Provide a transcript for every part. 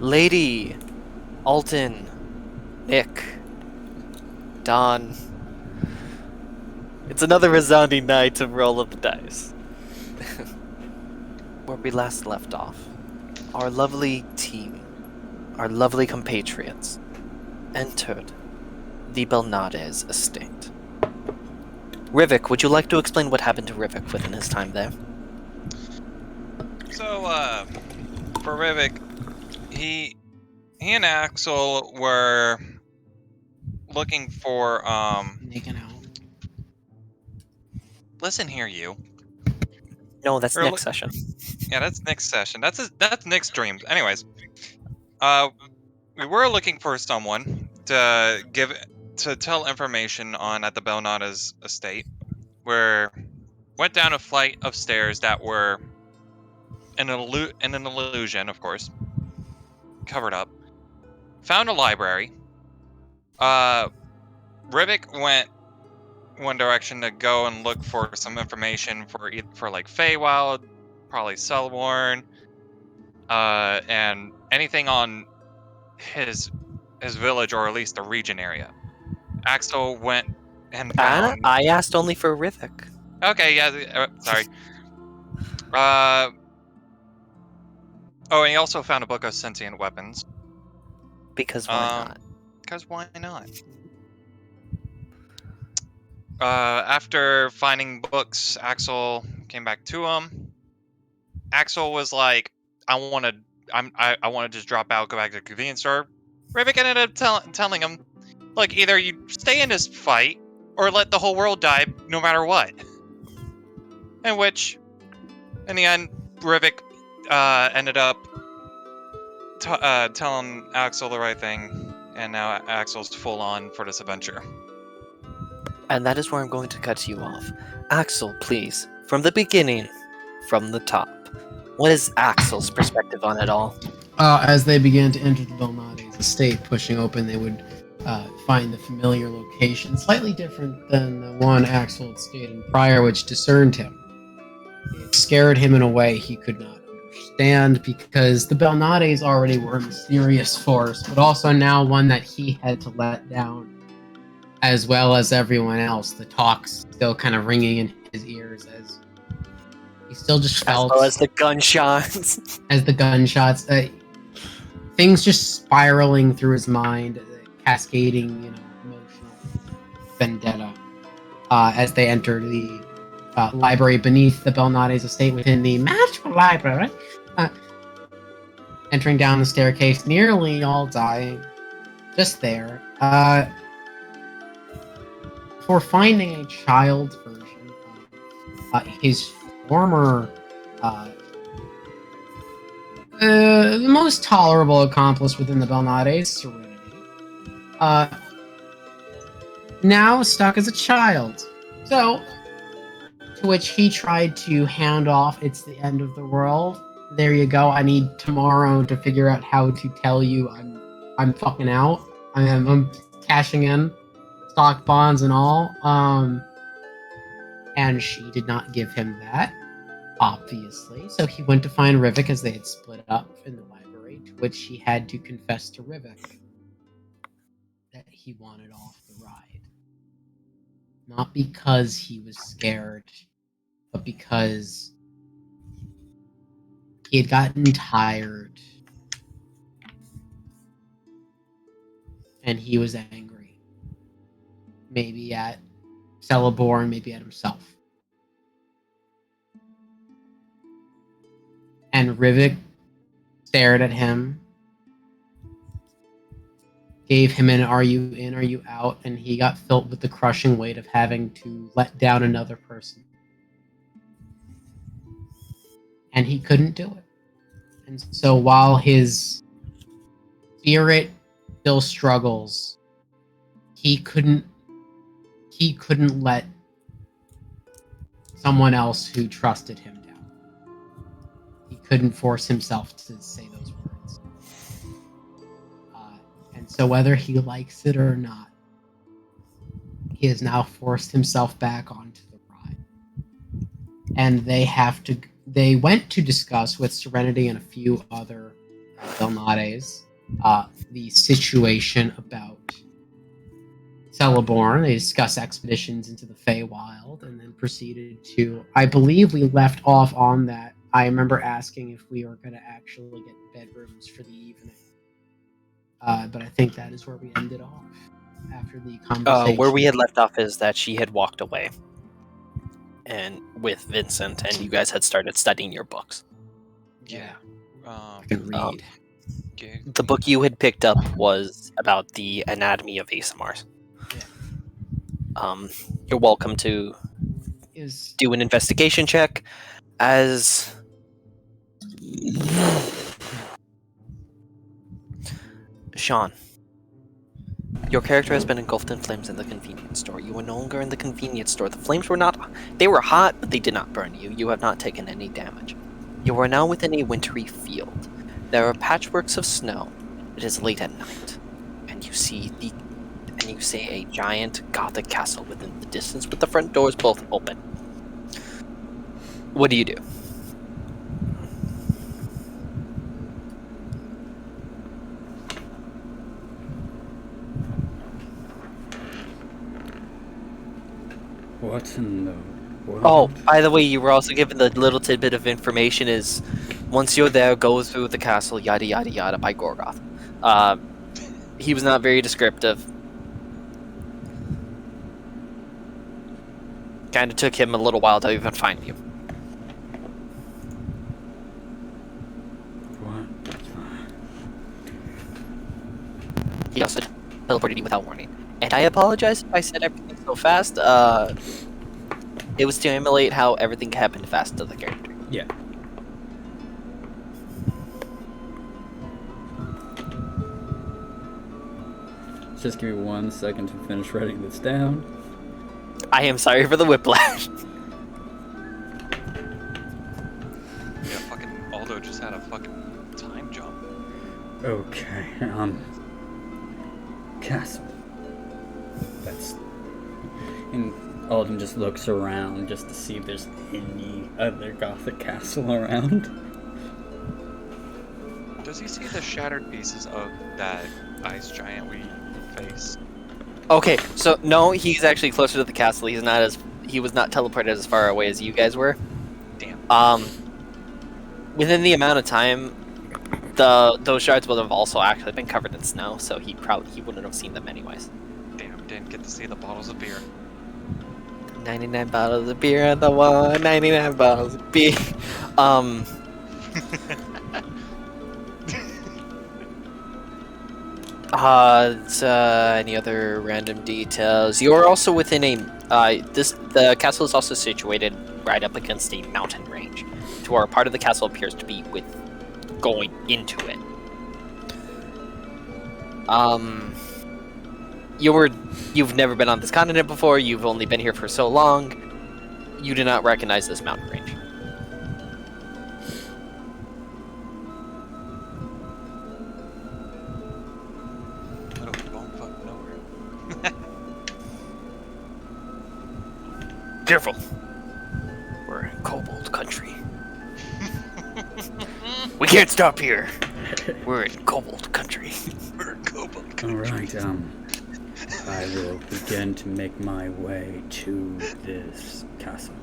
Lady, Alton, Nick, Don. It's another resounding night of roll of the dice. Where we last left off, our lovely team, our lovely compatriots, entered the Belnades estate. Rivik, would you like to explain what happened to Rivik within his time there? So, for Rivik, he and Axel were looking for, Making out. listen here, you. No, that's Or next session. Yeah, that's next session. That's Nick's dreams. Anyways, we were looking for someone to tell information on at the Belnada's estate, where went down a flight of stairs that were an illusion, of course, covered up. Found a library. Rivik went one direction to go and look for some information for like Feywild, probably Selborn, and anything on his village, or at least the region area. Axel went and found. I asked only for Rivik. Okay, yeah, sorry. Oh, and he also found a book of sentient weapons. Because why not? Because why not? After finding books, Axel came back to him. Axel was like, I want to just drop out, go back to the convenience store. Rivik ended up telling him, look, either you stay in this fight, or let the whole world die, no matter what. In which, in the end, Rivik ended up telling Axel the right thing, and now Axel's full on for this adventure. And that is where I'm going to cut you off. Axel, please, from the beginning, from the top. What is Axel's perspective on it all? As they began to enter the Belnades estate, pushing open, they would find the familiar location, slightly different than the one Axel had stayed in prior, which discerned him. It scared him in a way he could not understand, because the Belnades already were a mysterious force, but also now one that he had to let down, as well as everyone else. The talks still kind of ringing in his ears as he still just felt... As well as the gunshots. As the gunshots. Things just spiraling through his mind, cascading, emotional vendetta. As they enter the library beneath the Belnades estate within the magical library. Entering down the staircase, nearly all dying. Just there. For finding a child's version of his former, the most tolerable accomplice within the Belnades, Serenity, now stuck as a child. So, to which he tried to hand off, it's the end of the world. There you go. I need tomorrow to figure out how to tell you I'm fucking out. I'm cashing in. Stock bonds and all, and she did not give him that, obviously. So he went to find Rivik, as they had split up in the library, to which he had to confess to Rivik that he wanted off the ride. Not because he was scared, but because he had gotten tired, and he was angry. Maybe at Celeborn, maybe at himself. And Rivik stared at him, gave him an "Are you in, are you out?" and he got filled with the crushing weight of having to let down another person. And he couldn't do it. And so while his spirit still struggles, he couldn't let someone else who trusted him down. He couldn't force himself to say those words. And so whether he likes it or not, he has now forced himself back onto the ride. And they went to discuss with Serenity and a few other Belnades, the situation about Celeborn. They discuss expeditions into the Feywild, and then proceeded to. I believe we left off on that. I remember asking if we were going to actually get bedrooms for the evening, but I think that is where we ended off after the conversation. Where we had left off is that she had walked away, and with Vincent, and you guys had started studying your books. Yeah. I can read. Okay. The book you had picked up was about the anatomy of ASMRs. You're welcome to Is do an investigation check as Sean. Your character has been engulfed in flames in the convenience store. You are no longer in the convenience store. The flames were they were hot, but they did not burn you. You have not taken any damage. You are now within a wintry field. There are patchworks of snow. It is late at night, and you see a giant Gothic castle within the distance with the front doors both open. What do you do? What in the world? Oh, by the way, you were also given the little tidbit of information is once you're there, go through the castle, yada yada yada by Gorgoth. He was not very descriptive. Kind of took him a little while to even find you. What? He also teleported you without warning. And I apologize if I said everything so fast. It was to emulate how everything happened fast to the character. Yeah. Just give me 1 second to finish writing this down. I am sorry for the whiplash. Yeah, fucking Aldo just had a fucking time jump. Okay, castle. That's... And Alden just looks around just to see if there's any other Gothic castle around. Does he see the shattered pieces of that ice giant we faced? Okay, so no, he's actually closer to the castle. He was not teleported as far away as you guys were. Damn. Within the amount of time, those shards would have also actually been covered in snow, so he wouldn't have seen them anyways. Damn, didn't get to see the bottles of beer. 99 bottles of beer on the wall, 99 bottles of beer. Any other random details? You're also within the castle is also situated right up against a mountain range, to where part of the castle appears to be going into it. You've never been on this continent before, you've only been here for so long, you do not recognize this mountain range. Careful. We're in Kobold country. We can't stop here. We're in Kobold country. We're in Kobold country. Alright, I will begin to make my way to this castle.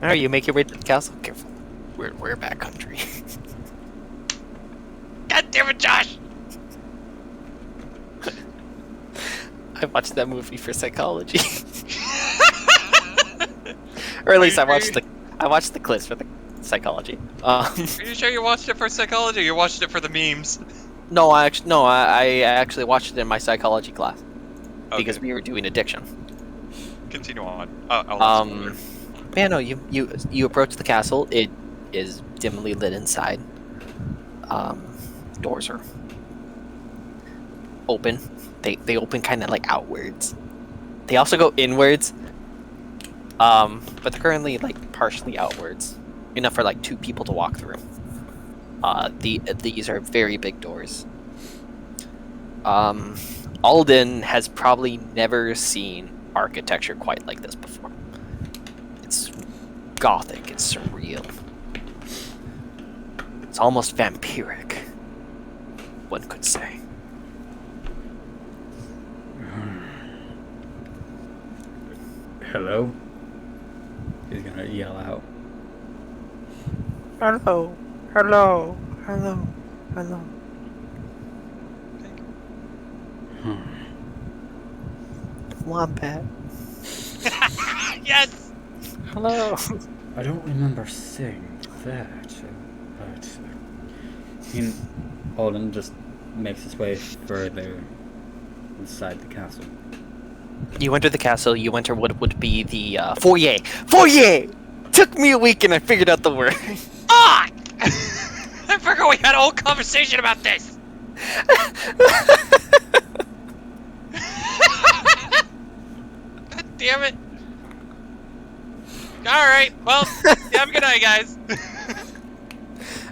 Alright, you make your way to the castle. Careful. We're back country. God damn it, Josh! I watched that movie for psychology. Or at least I watched the clips for the psychology. Are you sure you watched it for psychology or you watched it for the memes? No, I actually watched it in my psychology class. Okay. Because we were doing addiction. Continue on. I'll yeah, no, you approach the castle. It is dimly lit inside. Doors are open. They open kind of like outwards. They also go inwards. But they're currently like partially outwards, enough for like 2 people to walk through. These are very big doors. Alden has probably never seen architecture quite like this before. It's Gothic, it's surreal. It's almost vampiric, one could say. Hello? He's gonna yell out. Hello, hello, hello, hello. Wombat. Yes. Hello. I don't remember saying that, but Alden just makes his way further inside the castle. You enter the castle, you enter what would be the foyer. Foyer! Took me a week and I figured out the word. Ah! I forgot we had a whole conversation about this. God damn it. Alright, well, have a good night, guys.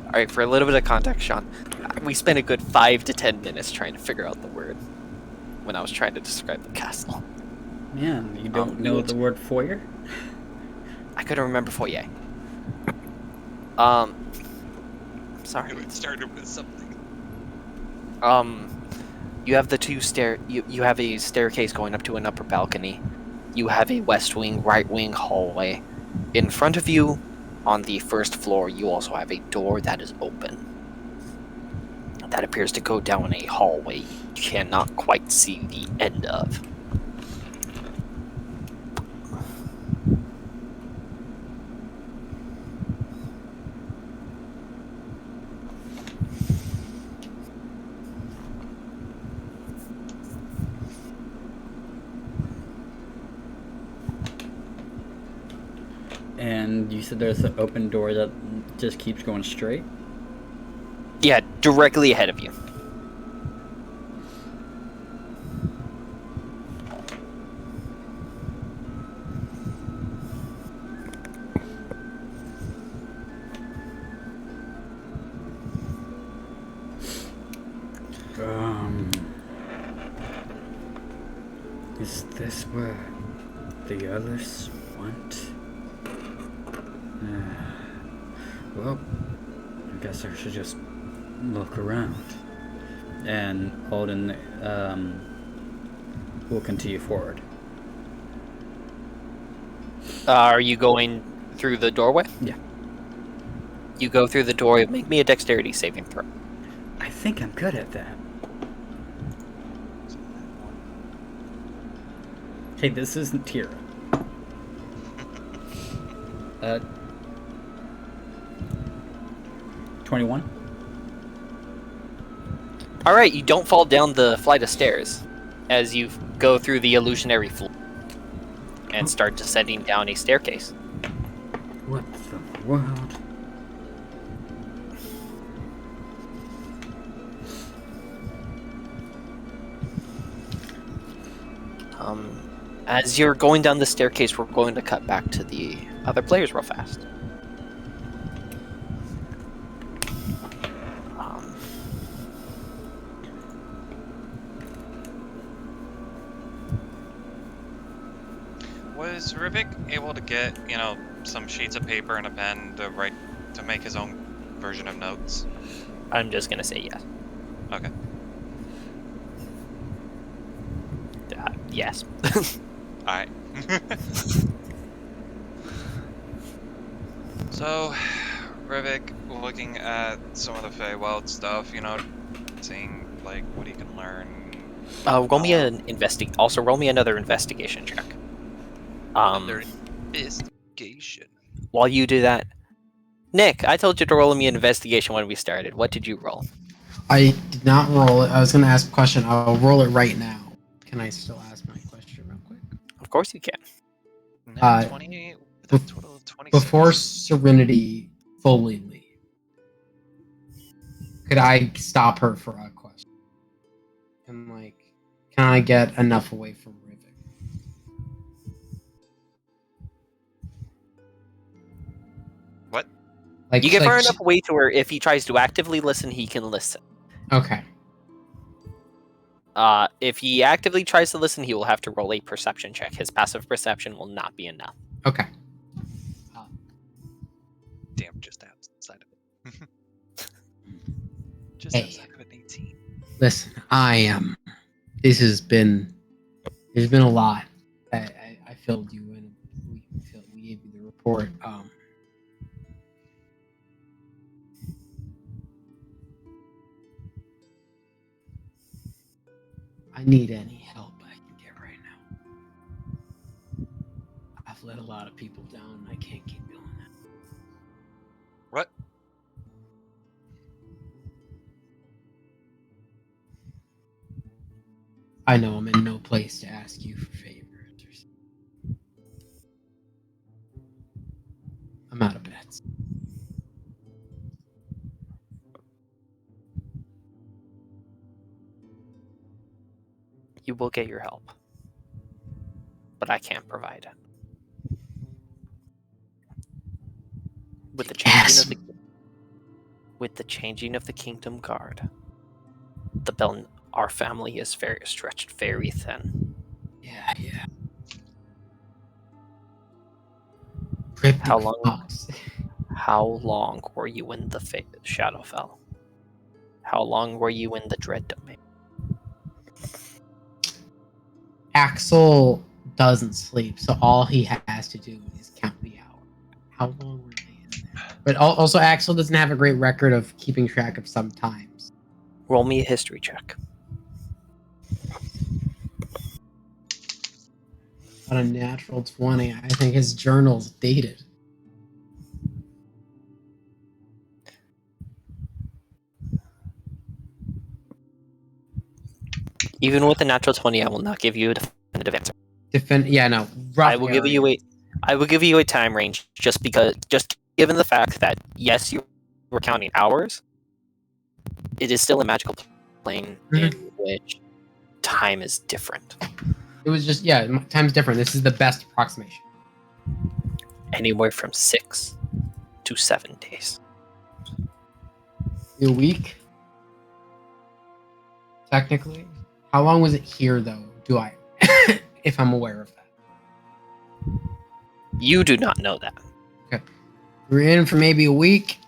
Alright, for a little bit of context, Sean, we spent a good 5 to 10 minutes trying to figure out the word when I was trying to describe the castle. Man, you don't know the word foyer? I couldn't remember foyer. Sorry. It started with something. You have the you have a staircase going up to an upper balcony. You have a west wing, right wing hallway. In front of you, on the first floor, you also have a door that is open. That appears to go down a hallway you cannot quite see the end of. And you said there's an open door that just keeps going straight? Yeah, directly ahead of you. Is this where the others went? Well, I guess I should just look around. And Alden will continue forward. Are you going through the doorway? Yeah. You go through the doorway. Make me a dexterity saving throw. I think I'm good at that. Hey, this isn't Tira. 21? Alright, you don't fall down the flight of stairs as you go through the illusionary floor and start descending down a staircase. What the world? As you're going down the staircase, we're going to cut back to the other players real fast. Was Rivik able to get, some sheets of paper and a pen to make his own version of notes? I'm just gonna say yes. Okay. Yes. Alright. So, Rivik, looking at some of the Feywild stuff, seeing, what he can learn. Roll me also roll me another investigation check. Another investigation. While you do that, Nick, I told you to roll me an investigation when we started. What did you roll? I did not roll it. I was going to ask a question. I'll roll it right now. Can I still ask my question real quick? Of course you can. 20, total of 26. Before Serenity fully leaves, could I stop her for a question? And can I get enough away from Rivik? What? You get far enough away to where if he tries to actively listen, he can listen. Okay. If he actively tries to listen, he will have to roll a perception check. His passive perception will not be enough. Okay. Damn, just outside of it. just Hey. outside of an 18. Listen, this has been. There's been a lot. I filled you in. We gave you the report. I need any help I can get right now. I've let a lot of people down. And I can't keep doing that. What? I know I'm in no place to ask you for favors. I'm out of bets. You will get your help, but I can't provide it. With the Yes. changing of the Kingdom Guard, our family is stretched very thin. Yeah. Cryptic How long- Fox. How long were you in the Shadowfell? How long were you in the Dread Domain? Axel doesn't sleep, so all he has to do is count the hour. How long were they in there? But also, Axel doesn't have a great record of keeping track of some times. Roll me a history check. On a natural 20, I think his journal's dated. Even with a natural 20, I will not give you a definitive answer. Rough I will give area. you a time range just given the fact that yes, you were counting hours, it is still a magical plane in which time is different. It was just, time's different. This is the best approximation. Anywhere from 6 to 7 days. A week? Technically? How long was it here, though? If I'm aware of that. You do not know that. We were in for maybe a week.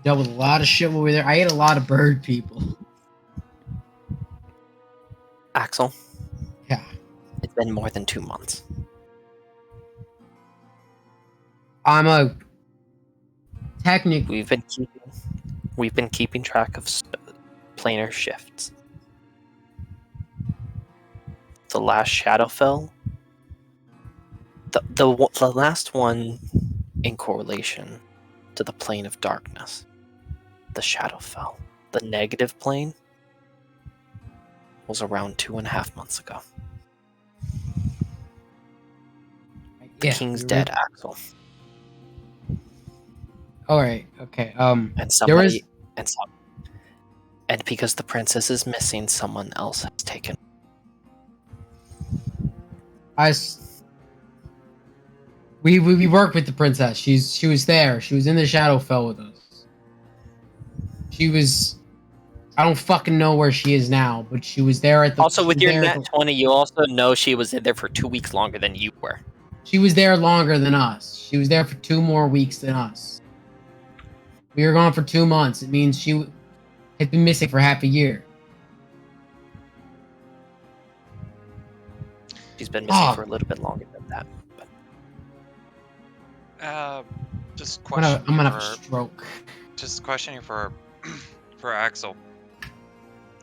Dealt with a lot of shit over there. I ate a lot of bird people. Axel, Yeah. it's been more than 2 months. Technically, We've been keeping track of planar shifts. The last Shadowfell, the last one in correlation to the plane of darkness, the Shadowfell, the negative plane, was around 2.5 months ago. The king's dead, Axel. All right. Okay. And because the princess is missing, someone else has taken. We worked with the princess. She was there. She was in the Shadowfell with us. She was. I don't fucking know where she is now, but she was there at the. Also, with your nat 20, you also know she was in there for 2 weeks longer than you were. She was there longer than us. She was there for 2 more weeks than us. We were gone for 2 months. It means she had been missing for half a year. She's been missing for a little bit longer than that. Just I'm gonna have a stroke. Just questioning for Axel.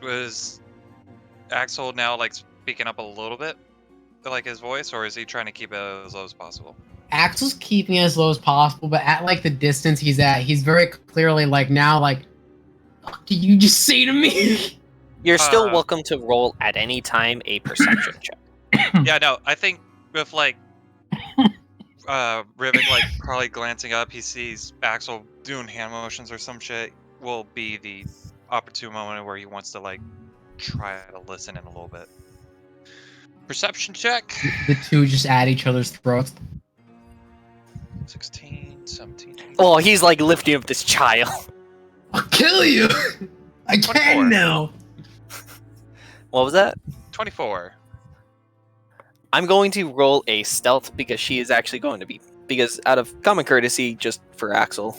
Was Axel now like speaking up a little bit, like his voice, or is he trying to keep it as low as possible? Axel's keeping it as low as possible, but at like the distance he's at, he's very clearly like now like, what did you just say to me? You're still welcome to roll at any time a perception check. Yeah, no, I think with like Rivik like probably glancing up, he sees Axel doing hand motions or some shit, will be the opportune moment where he wants to like try to listen in a little bit. Perception check. The two just at each other's throats. 16, 17. 18. Oh, he's like lifting up this child. I'll kill you. I 24. can now. What was that? 24. I'm going to roll a stealth because she is actually going to be. Because out of common courtesy, just for Axel.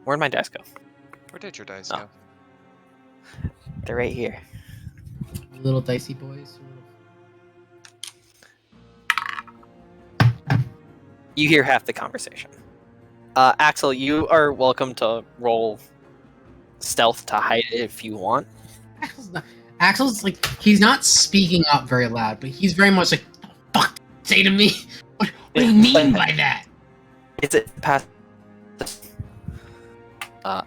Where'd my dice go? Where did your dice Oh. go? They're right here. Little dicey boys. You hear half the conversation. Axel, you are welcome to roll stealth to hide it if you want. Axel's like, he's not speaking up very loud, but he's very much like, fuck, say to me? What do you mean by that? It's a past.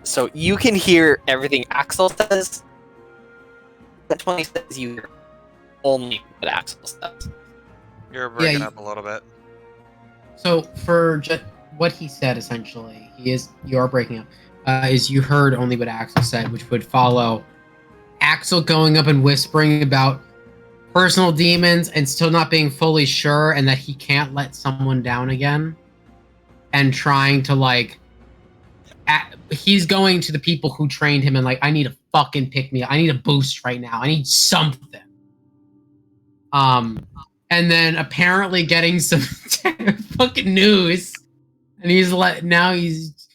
So you can hear everything Axel says. That's when he says you hear only what Axel says. You're breaking you- up a little bit. So for what he said, essentially, you are breaking up, is you heard only what Axel said, which would follow Axel going up and whispering about personal demons and still not being fully sure and that he can't let someone down again, and trying to like he's going to the people who trained him and like, I need a fucking pick me up. I need a boost right now. I need something. And then apparently getting some fucking news, and he's like, now he's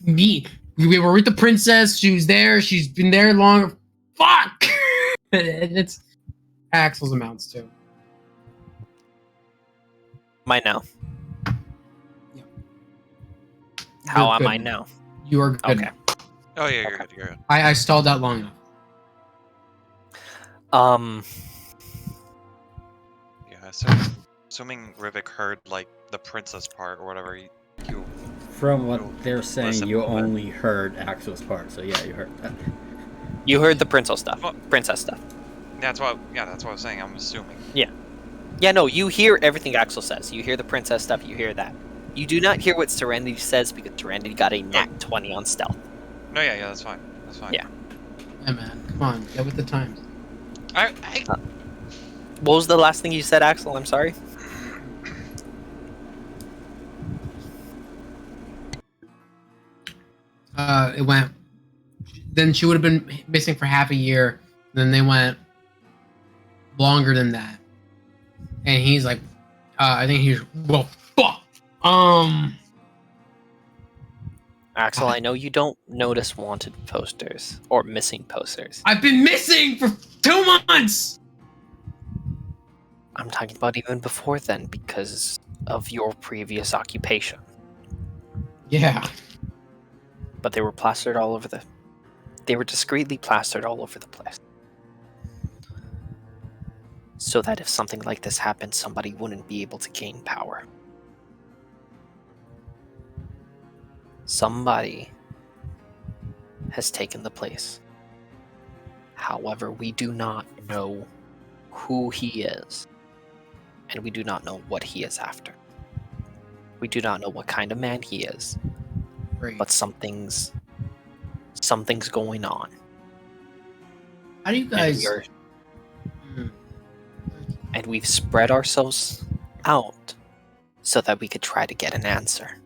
me. We were with the princess. She was there. She's been there long. Fuck. And it's Axel's amounts too. Am I now? Yeah. How You're am good I now. now? You are good. Okay. now. Oh yeah, you're Okay. good. You're good. I stalled out long enough. Yeah. So, assuming Rivik heard like the princess part or whatever, you From what they're saying, Listen you a little bit. only heard Axel's part, so yeah, you heard that. You heard the princess stuff. Well- Princess stuff. that's what. Yeah, that's what I was saying. I'm assuming. Yeah, no, you hear everything Axel says. You hear the princess stuff, you hear that. You do not hear what Serenity says because Serenity got a nat 20 on stealth. No, yeah, that's fine. That's fine. Yeah. Yeah, man. Come on. Get with the times. I What was the last thing you said, Axel? I'm sorry. It went. Then she would have been missing for half a year. Then they went longer than that. And he's like, I think he's, well, fuck. Axel, I know you don't notice wanted posters or missing posters. I've been missing for 2 months. I'm talking about even before then because of your previous occupation. Yeah. But they were plastered all over the... They were discreetly plastered all over the place. So that if something like this happened, somebody wouldn't be able to gain power. Somebody has taken the place. However, we do not know who he is. And we do not know what he is after. We do not know what kind of man he is. Great. But something's going on. How do you And, guys? we are, Hmm. and we've spread ourselves out so that we could try to get an answer.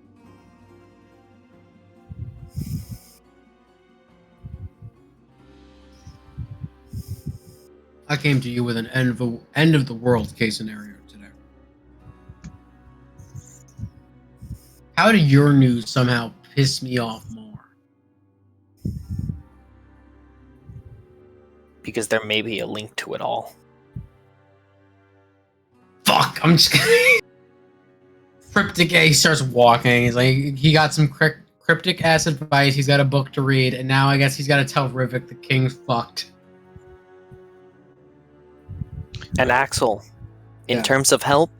I came to you with an end of the world case scenario today. How did your news somehow piss me off more? Because there may be a link to it all. Fuck! I'm just gonna. Cryptic A starts walking. He's like, he got some cryptic ass advice. He's got a book to read, and now I guess he's got to tell Rivik the king's fucked. And Axel, in Yeah. terms of help,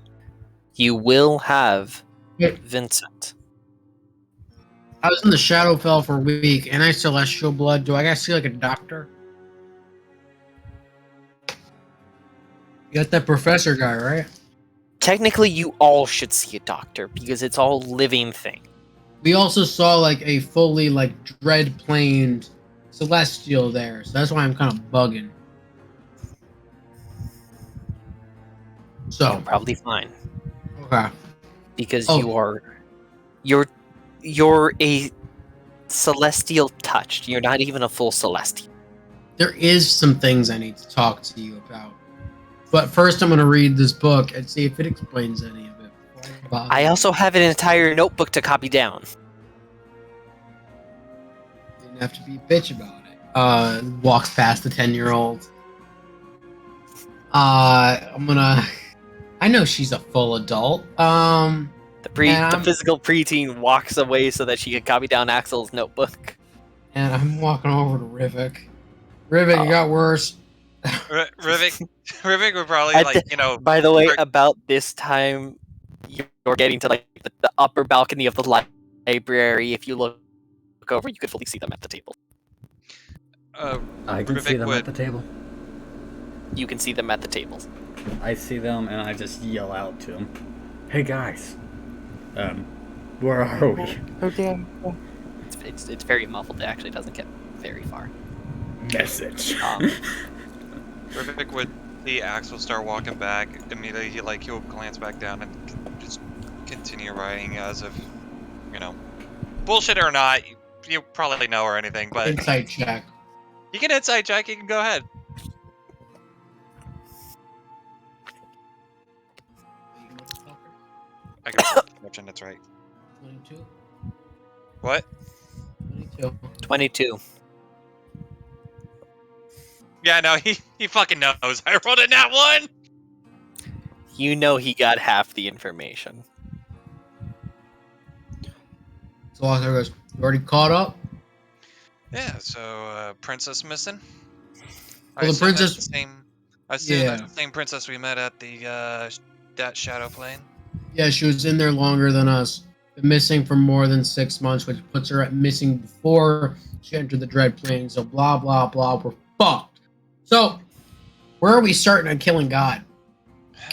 you will have Yeah. Vincent. I was in the Shadowfell for a week, and I celestial blood. Do I gotta see like a doctor? You got that professor guy, right? Technically, you all should see a doctor because it's all living thing. We also saw like a fully like dread planed celestial there, so that's why I'm kind of bugging. You're So probably fine okay, because Oh. you're a celestial touched. You're not even a full celestial. there is some things I need to talk to you about, but first I'm gonna read this book and see if it explains any of it. I also have an entire notebook to copy down. didn't have to be a bitch about it. walks past the 10-year-old. I know she's a full adult. And The I'm- physical preteen walks away so that she can copy down Axel's notebook. And I'm walking over to Rivik. Rivik, it got worse. Rivik would probably At like, the- By the way, about this time, you're getting to like the upper balcony of the library. If you look over, you could fully see them at the table. I can see Rivik them would- at the table. You can see them at the tables. I see them and I just yell out to them. Hey guys. Where are we? Oh damn! It's very muffled. It actually doesn't get very far. Message. Rivik would see Axel start walking back. Immediately, he'll glance back down and just continue writing as if, bullshit or not, you probably know or anything. But Insight check. you can insight check. You can go ahead. I can mention that's right. 22. What? 22. 22. Yeah, no, he fucking knows. I rolled in that one. You know he got half the information. So Arthur goes, "You already caught up?" Yeah. So, princess missing. Well, the assume that's princess- the same. I assume Yeah. that's the same princess we met at the that shadow plane. Yeah, she was in there longer than us. Been missing for more than 6 months, which puts her at missing before she entered the Dread Plane. So blah blah blah. We're fucked. So, where are we starting on killing God?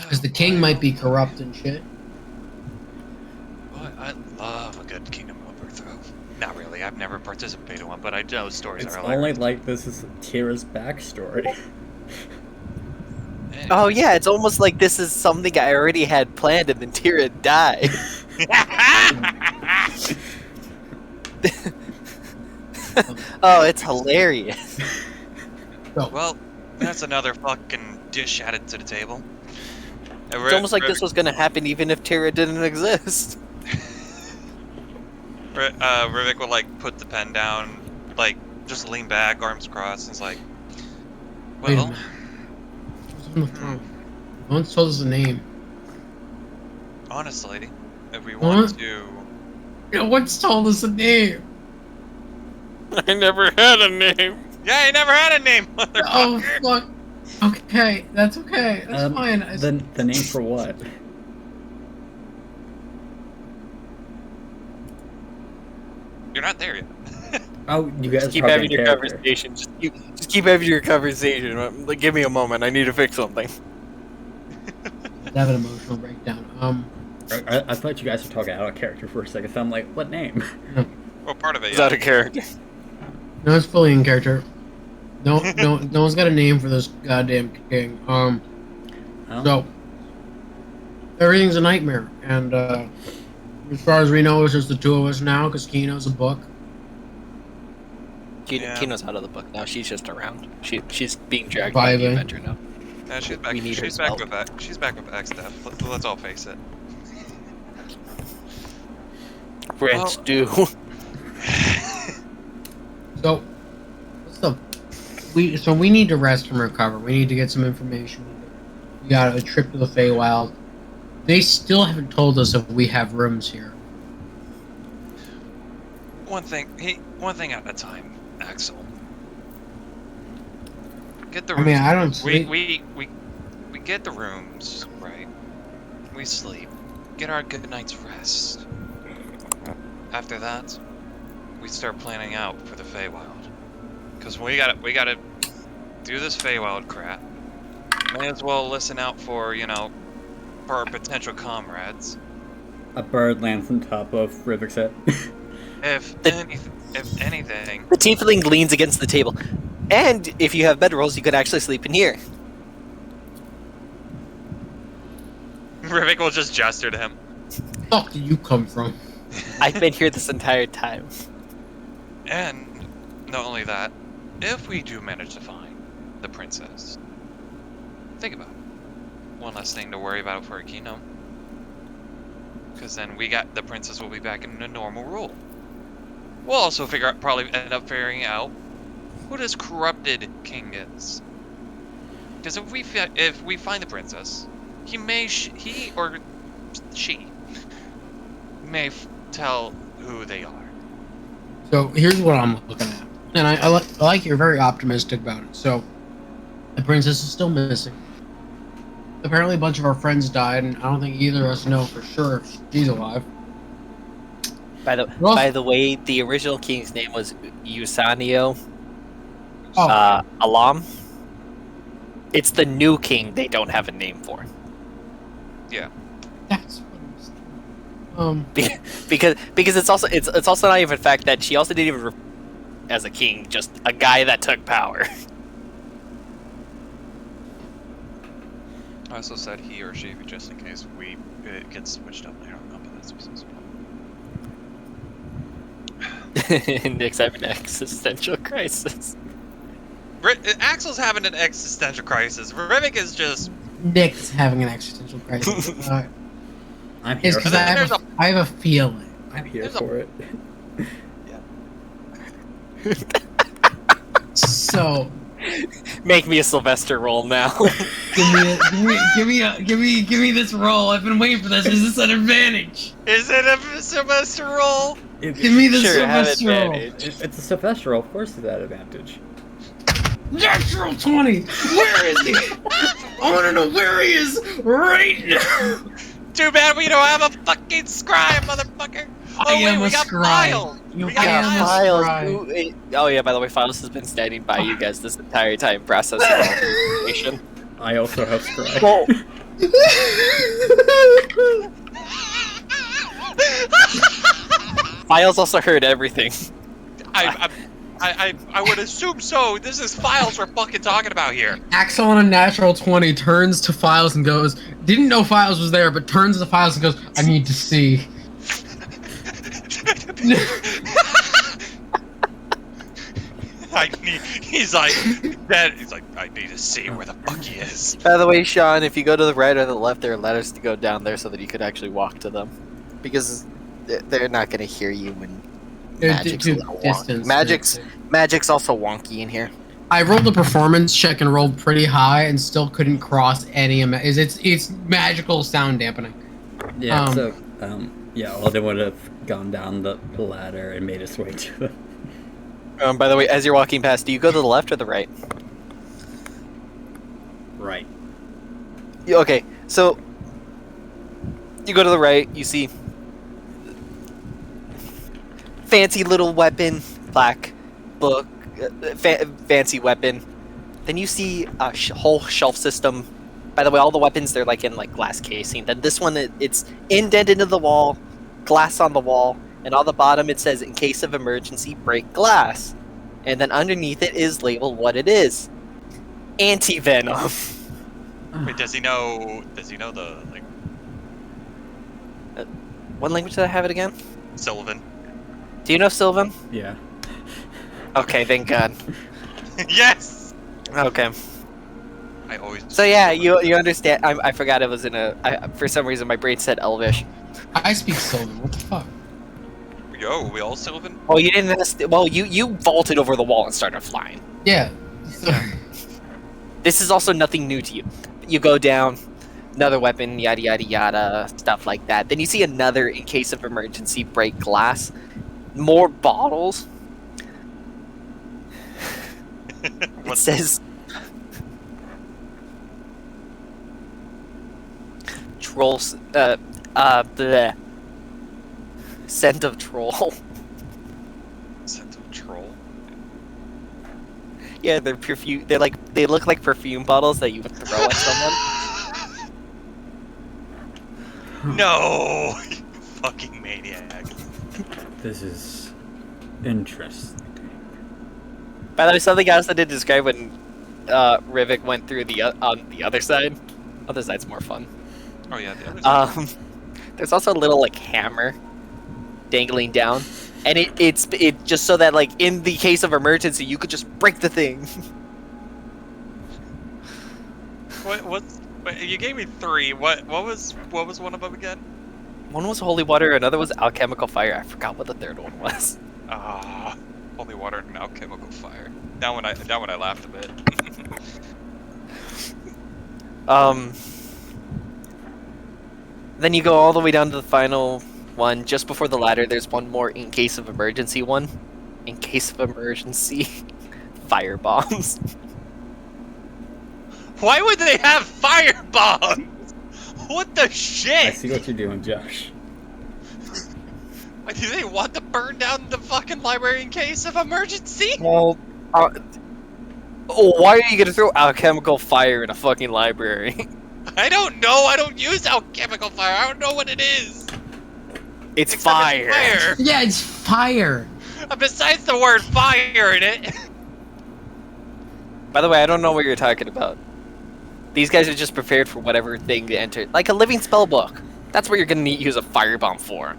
Because the king might be corrupt and shit. Well, I love a good kingdom overthrow. Not really. I've never participated in one, but I know stories It's are only hilarious. like this is Tira's backstory. Oh yeah, it's almost like this is something I already had planned, and then Tira died. Oh, it's hilarious. Well, that's another fucking dish added to the table. It's almost like this was gonna happen even if Tira didn't exist. Rivik will like put the pen down, like just lean back, arms crossed, and it's like, Wait a well, minute. Who's on the phone? No one's told us the name. honestly, if we Huh? want to, No one's told us the name. I never had a name. yeah, he never had a name. Oh Motherfucker. fuck. Okay, that's okay. That's fine. The name for what? You're not there yet. Oh, you guys Just keep are having talking your character. conversation. Just keep having your conversation. Like, give me a moment. I need to fix something. have an emotional breakdown. I thought you guys were talking out of character for a second, so I'm like, what name? Well, part of it. Is Yeah. that a character? No, it's fully in character. No one's got a name for this goddamn king. Oh. So everything's a nightmare, and as far as we know, it's just the two of us now because Kino's a book. Yeah. Kino's out of the book now. She's just around. She's being dragged by the Vibing. adventure now. Yeah, she's back. We need her She's back help. with that. She's back with that stuff. Let's all face it. Red Well- stew. So we need to rest and recover. We need to get some information. We got a trip to the Feywild. They still haven't told us if we have rooms here. One thing at a time, Axel. Get the I rooms. mean, I don't we, sleep. we get the rooms, right? We sleep. Get our good night's rest. After that, we start planning out for the Feywild. Cause we gotta do this Feywild crap. May as well listen out for, for our potential comrades. A bird lands on top of Rivik's head. If anything, The tiefling leans against the table. And if you have bedrolls, you could actually sleep in here. Rivik will just gesture to him. Fuck did you come from? I've been here this entire time. And not only that, if we do manage to find the princess, think about it. One less thing to worry about for Akino. Because then the princess will be back in a normal role. We'll also probably end up figuring out who this corrupted king is. Because if we find the princess, he or she may tell who they are. So here's what I'm looking at, and I like you're very optimistic about it. So the princess is still missing. Apparently, a bunch of our friends died, and I don't think either of us know for sure if she's alive. By the way, the original king's name was Usanio Alam. It's the new king they don't have a name for. Yeah. That's what Because it's also not even the fact that she also didn't even as a king, just a guy that took power. I also said he or she, just in case it gets switched up later on, but that's what's Nick's having an existential crisis. Axel's having an existential crisis. Rivik is just... Nick's having an existential crisis. I'm here It's for because it. I have a feeling. I'm here for it. So Make me a Sylvester roll now. give me this roll. I've been waiting for this. Is this an advantage? Is it a semester roll? Give me the Sure, have Sylvester roll. advantage. It's a Sylvester roll, of course it's that advantage. Natural 20. Where is he? I want to know where he is right now. Too bad we don't have a fucking scribe, motherfucker. I am we a got scribe. Miles. You We got am a Files. scribe. Oh yeah, by the way, Files has been standing by you guys this entire time processing all the information. I also have scribe. Well, Files also heard everything. I would assume so. This is Files we're fucking talking about here. Axel on a natural 20 turns to Files and goes, didn't know Files was there, but turns to Files and goes, I need to see. He's like, I need to see where the fuck he is. By the way, Sean, if you go to the right or the left, there are letters to go down there so that you could actually walk to them. Because they're not going to hear you when Magic's a little wonky. Magic's also wonky in here. I rolled a performance check and rolled pretty high and still couldn't cross any of it's magical sound dampening. Yeah, Alden would have gone down the ladder and made his way to them. By the way, as you're walking past, do you go to the left or the right? Right. Okay, so you go to the right, you see fancy little weapon, black book, fancy weapon. Then you see a whole shelf system. By the way, all the weapons, they're like in like glass casing. Then this one, it's indented into the wall, glass on the wall, and on the bottom it says, in case of emergency, break glass. And then underneath it is labeled what it is. Anti-venom. Wait, does he know the, like... What language did I have it again? Sylvan? Do you know Sylvan? Yeah. Okay, thank God. Yes! Okay. I always... So yeah, you understand. I forgot it was in for some reason my brain said Elvish. I speak Sylvan. What the fuck? Yo, we all Sylvan? Oh, you didn't. Well, you vaulted over the wall and started flying. Yeah. This is also nothing new to you. You go down, another weapon, yada yada yada, stuff like that. Then you see another, in case of emergency, break glass. More bottles. It says trolls. Bleh. Scent of troll. Scent of troll? Yeah, they're perfume. They look like perfume bottles that you would throw at someone. No! You fucking maniac. This is interesting. By the way, something else I did describe when Rivik went through on the other side. Other side's more fun. Oh yeah, the other side. There's also a little like hammer dangling down, and it's just so that like in the case of emergency you could just break the thing. Wait, you gave me 3. What was one of them again? One was holy water, another was alchemical fire. I forgot what the third one was. Ah. Holy water and alchemical fire. That one I laughed a bit. Then you go all the way down to the final one. Just before the ladder, there's one more in case of emergency one. In case of emergency, fire bombs. Why would they have fire bombs? What the I shit? see what you're doing, Josh. Why do they want to burn down the fucking library in case of emergency? Well, why are you gonna throw alchemical fire in a fucking library? I don't know. I don't use alchemical fire. I don't know what it is. It's Except fire. It's fire. Yeah, it's fire. Besides the word fire in it. By the way, I don't know what you're talking about. These guys are just prepared for whatever thing they enter. Like a living spell book. That's what you're gonna need to use a firebomb for.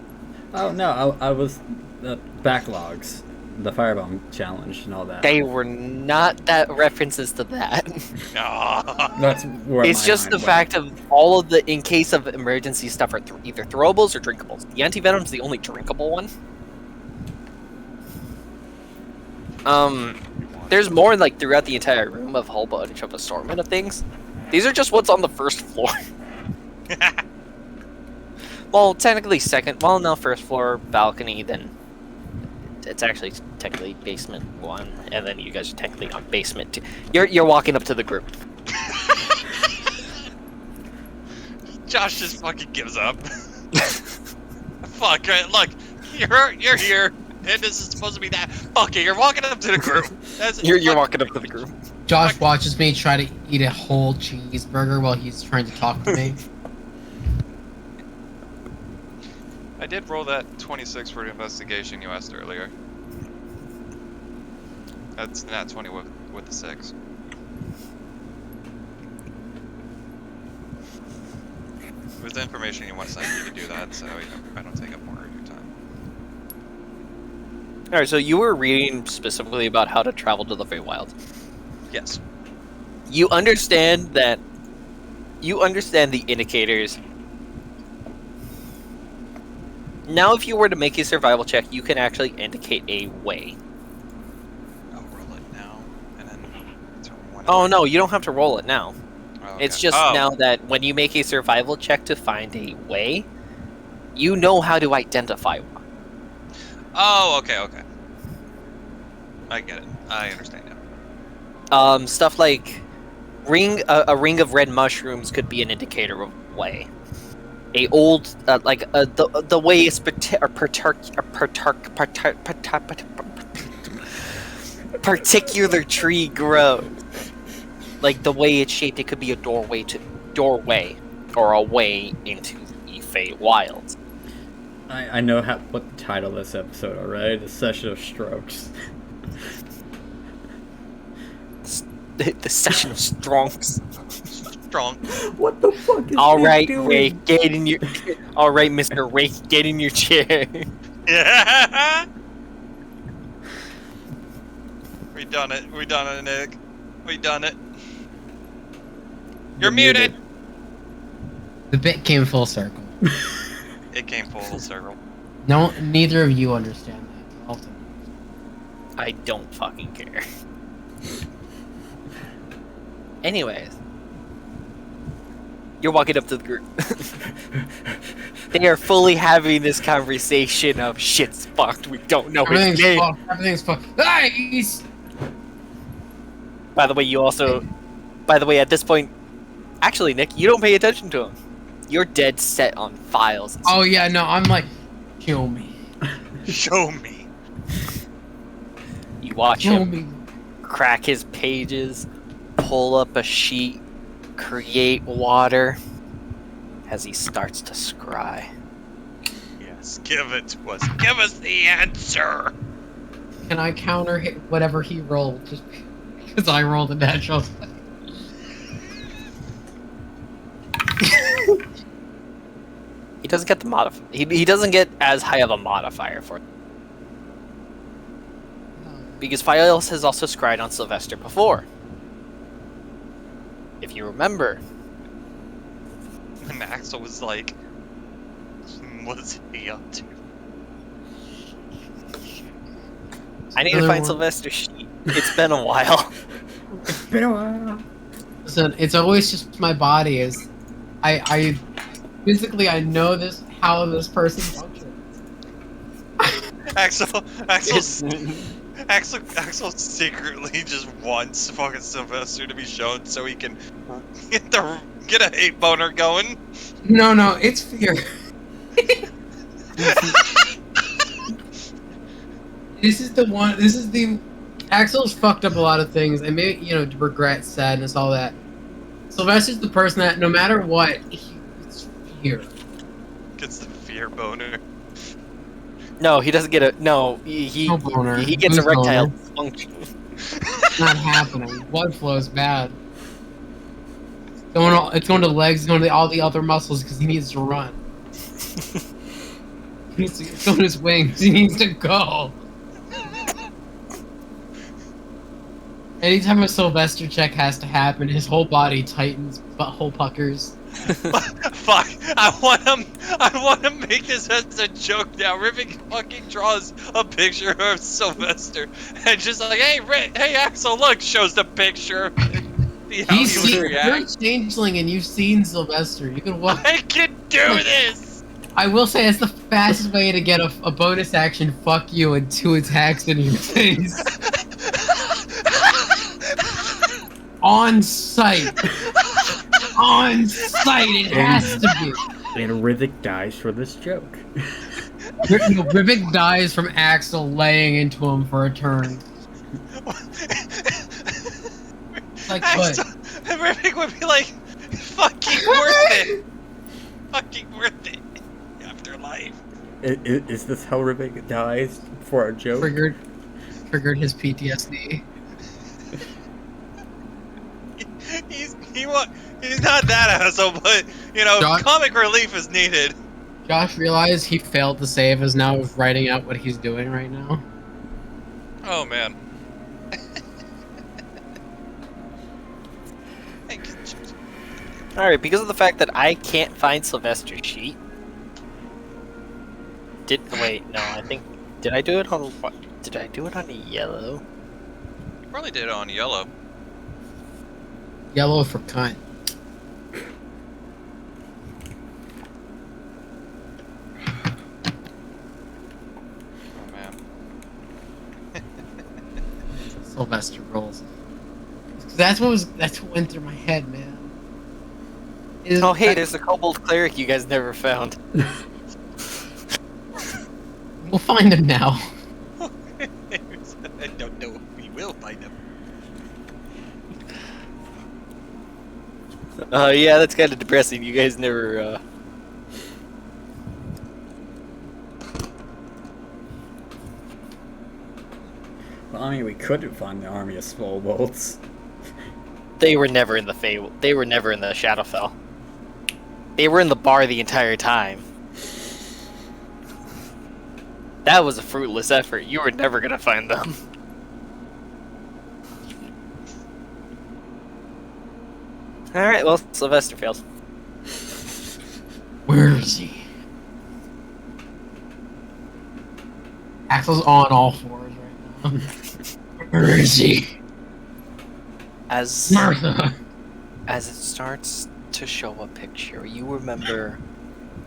Oh no, I was the backlogs, the firebomb challenge and all that. They were not that references to that. No. That's where It's my just mind the went. fact of all of the in case of emergency stuff are either throwables or drinkables. The anti-venom's the only drinkable one. There's more like throughout the entire room of a whole bunch of assortment of things. These are just what's on the first floor. Well, technically second. Well, no, first floor, balcony, then it's actually technically basement 1, and then you guys are technically on basement 2. You're walking up to the group. Josh just fucking gives up. Fuck, right, look, you're here, and this is supposed to be that. Fuck it, you're walking up to the group. You're walking up to the group. Josh watches me try to eat a whole cheeseburger while he's trying to talk to me. I did roll that 26 for the investigation you asked earlier. That's not 20 with the 6. With the information you want to send, you can do that, so I don't take up more of your time. Alright, so you were reading specifically about how to travel to the Feywild. Yes. You understand that... You understand the indicators. Now if you were to make a survival check, you can actually indicate a way. I'll roll it now, and then... Oh no, you don't have to roll it now. Oh, okay. It's just Oh. now that when you make a survival check to find a way, you know how to identify one. Oh, okay. I get it. I understand now. Stuff like a ring of red mushrooms could be an indicator of way. A old the way is particular tree grows. Like the way it's shaped, it could be a doorway or a way into the Feywild. I know what the title of this episode, alright? A Session of Strokes. The session of strongs. Strong. What the fuck is All he right, doing? Ray, get in your. All right, Mr. Ray, get in your chair. Yeah. We done it, Nick. We done it. You're muted. The bit came full circle. It came full circle. No, neither of you understand that. I'll tell you. I don't fucking care. Anyways, you're walking up to the group. They are fully having this conversation of shit's fucked. We don't know his name. Everything's fucked. Nice! By the way, at this point, actually, Nick, you don't pay attention to him. You're dead set on files. Oh yeah, no, I'm like, kill me. Show me. You watch Kill him me. crack his pages, pull up a sheet, create water, as he starts to scry. Yes, give it to us. Give us the answer. Can I counter hit whatever he rolled? Just because I rolled a natural. He doesn't get the he doesn't get as high of a modifier for it. Because Files has also scried on Sylvester before. If you remember. And Axel was like, what's he up to? I need to Another find one. Sylvester Sheet. It's been a while. It's been a while. Listen, it's always just my body is. I physically I know this how this person functions. Axel secretly just wants fucking Sylvester to be shown so he can get a hate boner going. No, it's fear. This is the Axel's fucked up a lot of things, and maybe regret, sadness, all that. Sylvester's the person that no matter what, it's fear. Gets the fear boner. No, he doesn't get a no. He No boner. he gets a Who's erectile boner? dysfunction. Not happening. Blood flow is bad. It's going to the legs, it's going to all the other muscles because he needs to run. It's going to his wings. He needs to go. Anytime a Sylvester check has to happen, his whole body tightens, butthole puckers. Fuck! I want to make this as a joke now. Rivik fucking draws a picture of Sylvester and just like, hey Axel, look, shows the picture. See how he would You're a react. changeling and you've seen Sylvester. You can walk. I can do this. I will say it's the fastest way to get a bonus action fuck you and 2 attacks in your face. On sight. On sight, it has to be. And Rivik dies for this joke. Rivik dies from Axel laying into him for a turn. Like what? Rivik would be like, fucking worth it. Fucking worth it. Afterlife. Is this how Rivik dies for a joke? Triggered his PTSD. He's not that asshole, but Josh- comic relief is needed. Josh realized he failed to save is now writing out what he's doing right now. Oh man. Alright, because of the fact that I can't find Sylvester's sheet. Wait, no, I think. Did I do it on what? Did I do it on a yellow? Probably did it on yellow. Yellow for cunt. Oh man. Sylvester rolls. That's what went through my head, man. Oh, hey, there's a kobold cleric you guys never found. We'll find him now. I don't know if we will find him. Yeah, that's kind of depressing. You guys never, Well, I mean, we couldn't find the army of small bolts. They were never in the Fable. They were never in the Shadowfell. They were in the bar the entire time. That was a fruitless effort. You were never gonna find them. Alright, well, Sylvester fails. Where is he? Axel's on all fours right now. Where is he? As Martha! it starts to show a picture, you remember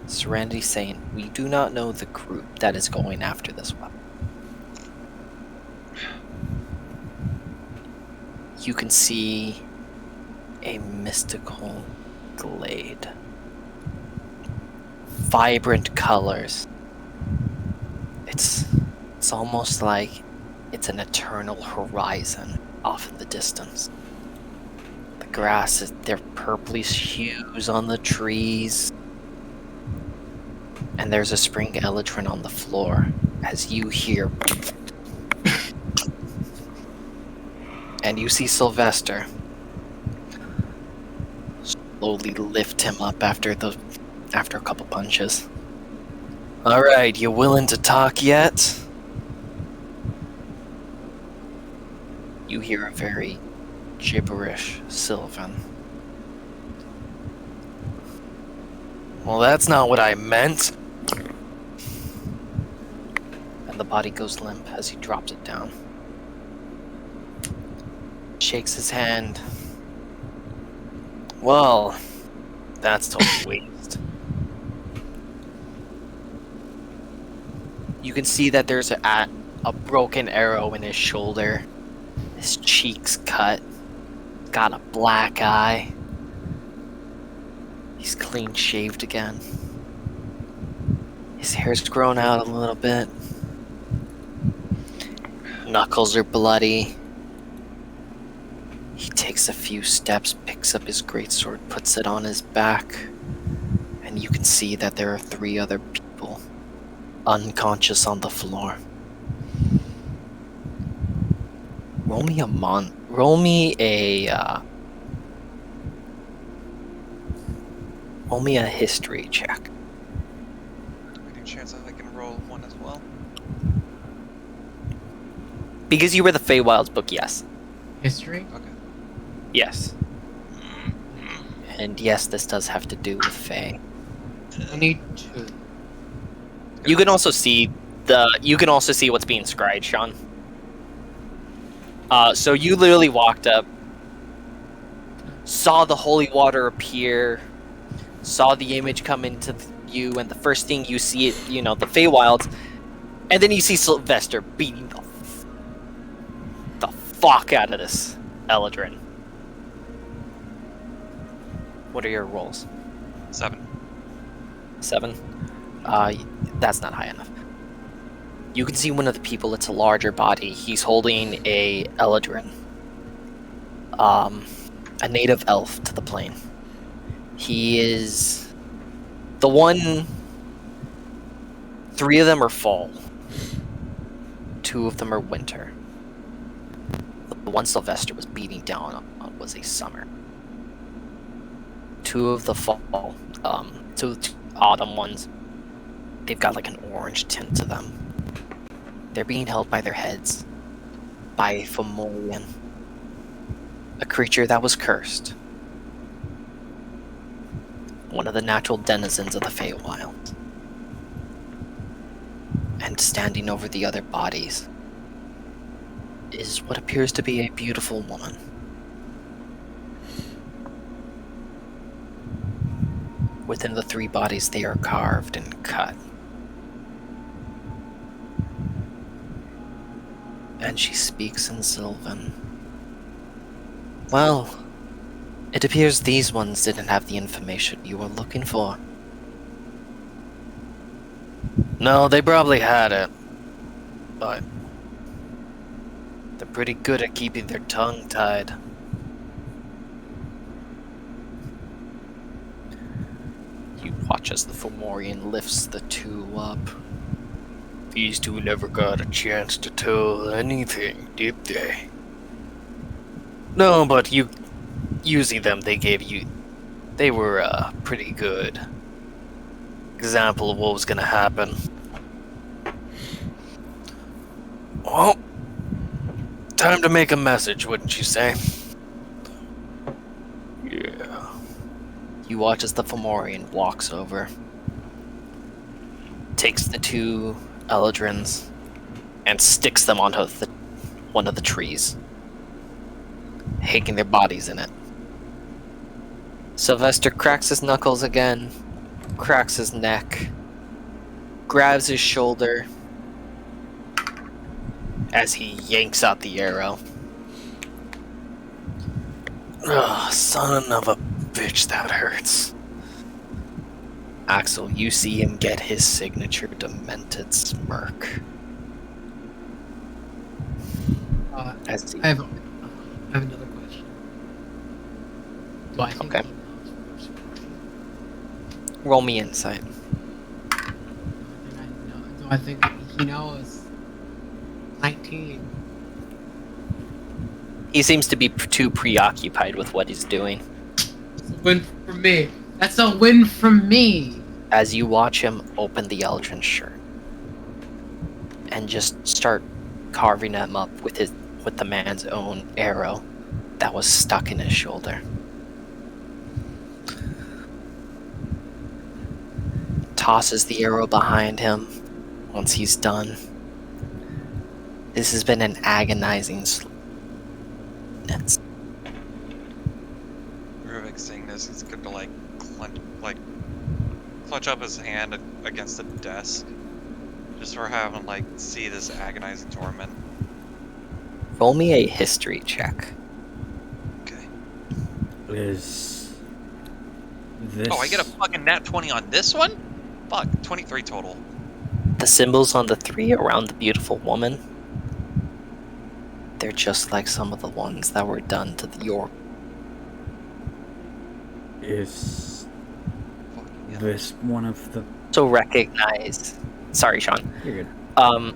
Serenity saying, "We do not know the group that is going after this weapon." You can see a mystical glade. Vibrant colors. It's almost like it's an eternal horizon off in the distance. The grass is there purplish hues on the trees. And there's a spring elytron on the floor as you hear. And you see Sylvester slowly lift him up after a couple punches. Alright, you willing to talk yet? You hear a very gibberish Sylvan. Well, that's not what I meant. and the body goes limp as he drops it down. Shakes his hand. Well, that's total waste. You can see that there's a broken arrow in his shoulder. His cheek's cut. Got a black eye. He's clean shaved again. His hair's grown out a little bit. Knuckles are bloody. He takes a few steps, picks up his greatsword, puts it on his back, and you can see that there are 3 other people unconscious on the floor. Roll me a history check. Any chance I can roll one as well? Because you were the Feywild's book, yes. History? Okay. Yes. And yes, this does have to do with Fey. I need 2. You can also see what's being scribed, Sean. So you literally walked up, saw the holy water appear, saw the image come into you, and the first thing you see it, the Feywilds, and then you see Sylvester beating the fuck out of this Eladrin. What are your rolls? 7. 7? That's not high enough. You can see one of the people, it's a larger body. He's holding a Eladrin. A native elf to the plane. He is... The one... 3 of them are fall. 2 of them are winter. The one Sylvester was beating down on was a summer. 2 of the fall, 2 autumn ones, they've got like an orange tint to them. They're being held by their heads by Fomorian, a creature that was cursed. One of the natural denizens of the Feywild. And standing over the other bodies is what appears to be a beautiful woman. Within the 3 bodies, they are carved and cut. And she speaks in Sylvan. Well, it appears these ones didn't have the information you were looking for. No, they probably had it, but they're pretty good at keeping their tongue tied. You watch as the Fomorian lifts the 2 up. These 2 never got a chance to tell anything, did they? No, but using them, they were a pretty good example of what was gonna happen. Well, time to make a message, wouldn't you say? Yeah. You watch as the Fomorian walks over, takes the 2 Eladrins, and sticks them onto one of the trees, haking their bodies in it. Sylvester cracks his knuckles again, cracks his neck, grabs his shoulder as he yanks out the arrow. Ugh, son of a bitch, that hurts. Axel, you see him get his signature demented smirk. I have another question. Do I think Okay. he knows first? Roll me insight. Do I think he knows? 19. He seems to be too preoccupied with what he's doing. It's a win for me. That's a win for me. As you watch him open the Eldrin shirt and just start carving him up with the man's own arrow that was stuck in his shoulder. Tosses the arrow behind him once he's done, This has been an agonizing minutes. Ruvik seeing this, he's gonna like clutch up his hand against the desk, just for having like see this agonizing torment. Roll me a history check. Okay. Is this? Oh, I get a fucking nat 20 on this one? Fuck, 23 total. The symbols on the 3 around the beautiful woman, they're just like some of the ones that were done to your. Is Fuck, yeah. this one of the? So recognize. Sorry, Sean. You're good.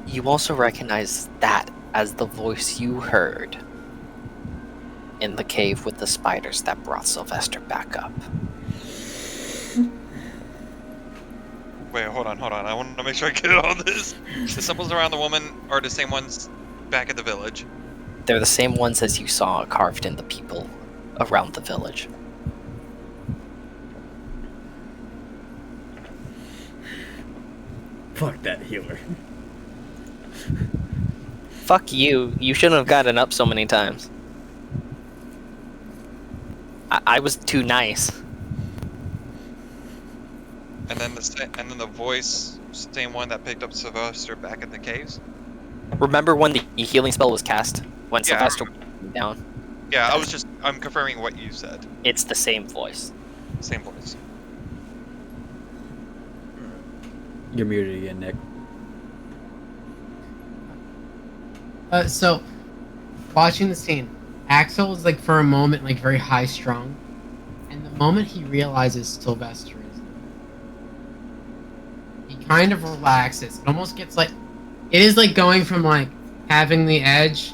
You also recognize that as the voice you heard in the cave with the spiders that brought Sylvester back up. Wait, hold on. I want to make sure I get all this. The symbols around the woman are the same ones back at the village. They're the same ones as you saw carved in the people around the village. Fuck that healer. Fuck you. You shouldn't have gotten up so many times. I was too nice. And then the voice, same one that picked up Sylvester back in the caves. Remember when the healing spell was cast? When Yeah, Sylvester went down? Yeah, I'm confirming what you said. It's the same voice. Same voice. You're muted again, Nick. So, watching the scene, Axel is like for a moment like very high strung, and the moment he realizes Sylvester is, he kind of relaxes. It almost gets like, it is like going from like having the edge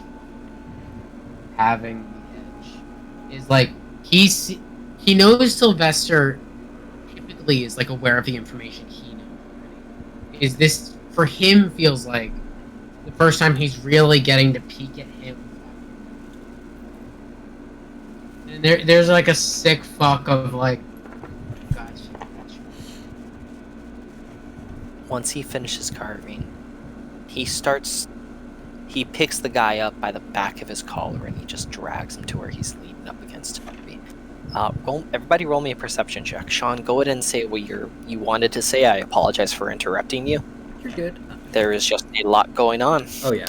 is like he knows Sylvester typically is like aware of the information he knows. Is this for him feels like the first time he's really getting to peek at him. And there's like a sick fuck of like, gotcha. Once he finishes carving, he picks the guy up by the back of his collar and he just drags him to where he's leaning up against Harvey. Everybody roll me a perception check. Sean, go ahead and say what you wanted to say. I apologize for interrupting you. You're good. There is just a lot going on. Oh yeah.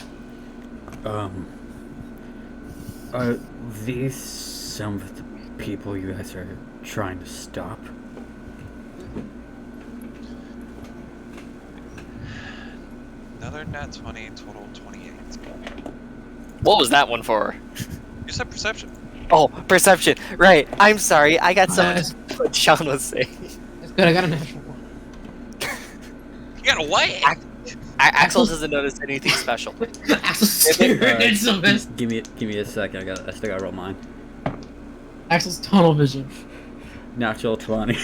Are these some of the people you guys are trying to stop? Another nat 20, total 28. What was that one for? You said perception. Oh, perception. Right. I'm sorry. I got so much what Sean was saying. That's good. I got a natural one. You got a what? Axel doesn't notice anything special. Axel's staring at Sylvester. Give me a second. I still gotta roll mine. Axel's tunnel vision. Natural 20.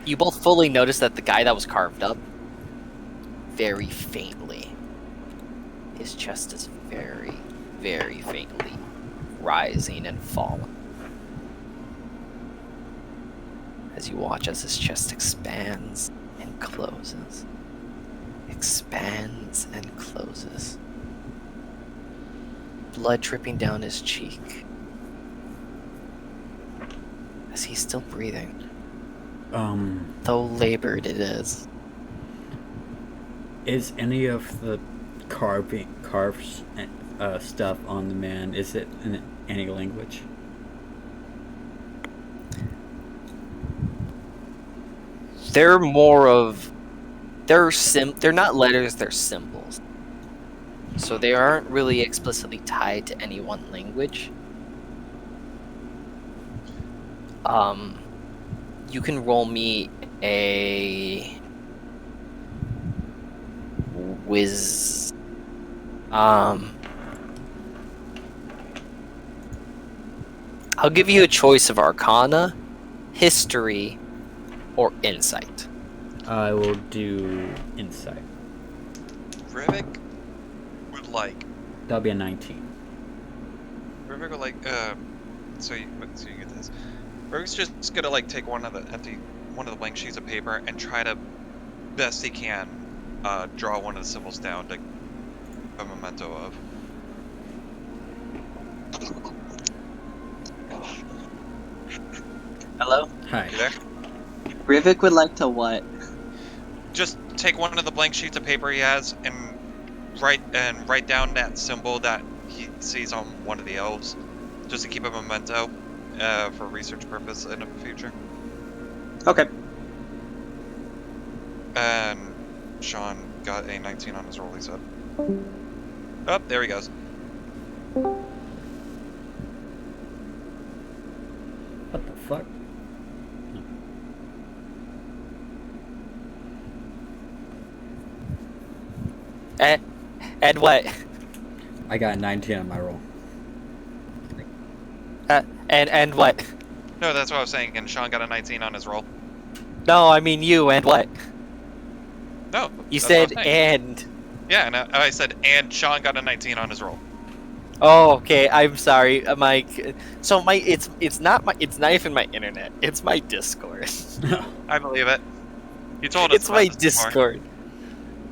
You both fully notice that the guy that was carved up, very faintly, his chest is very, very faintly rising and falling. As you watch as his chest expands and closes. Expands and closes. Blood dripping down his cheek. As he's still breathing. Though labored it is. Is any of the carved stuff on the man, is it in any language? They're more of they're not letters, they're symbols. So they aren't really explicitly tied to any one language. You can roll me a I'll give you a choice of Arcana, History, or Insight. I will do Insight. Rivik would like. That'll be a 19. Rivik would like. So you get this. Rivik's just gonna like take one of the blank sheets of paper and try to best he can draw one of the symbols down to a memento of. Hello? Hi. You there? Rivik would like to what? Just take one of the blank sheets of paper he has and write down that symbol that he sees on one of the elves, just to keep a memento for research purpose in the future. Okay. And Sean got a 19 on his roll, he said. Oh, there he goes. What the fuck? And what? I got a 19 on my roll. And what? No, that's what I was saying, and Sean got a 19 on his roll. No, I mean you, and what? No. You that's what I was said saying. and. Yeah, and I said, and Sean got a 19 on his roll. Oh, okay. I'm sorry, Mike. So it's not even my internet. It's my Discord. I believe it. You told us It's about my this before. Discord.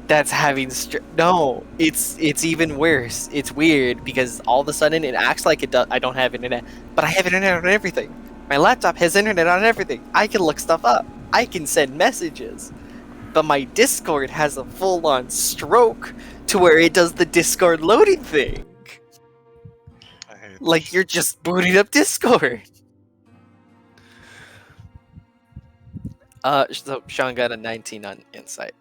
That's having no. It's even worse. It's weird because all of a sudden it acts like I don't have internet, but I have internet on everything. My laptop has internet on everything. I can look stuff up. I can send messages. But my Discord has a full-on stroke to where it does the Discord loading thing. I hate Like you're just booting up Discord. So Sean got a 19 on Insight.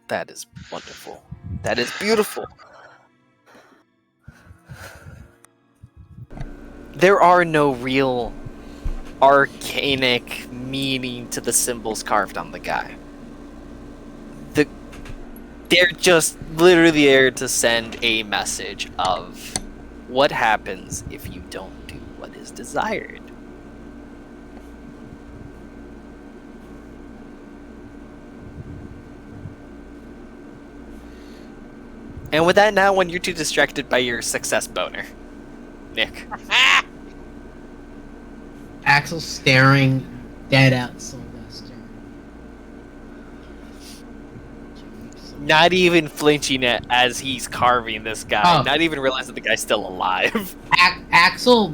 That is wonderful. That is beautiful. There are no real arcanic meaning to the symbols carved on the guy. They're just literally there to send a message of what happens if you don't do what is desired. And with that, now when you're too distracted by your success boner, Nick. Axel staring dead at Sylvester. Not even flinching it as he's carving this guy. Oh. Not even realizing the guy's still alive. Axel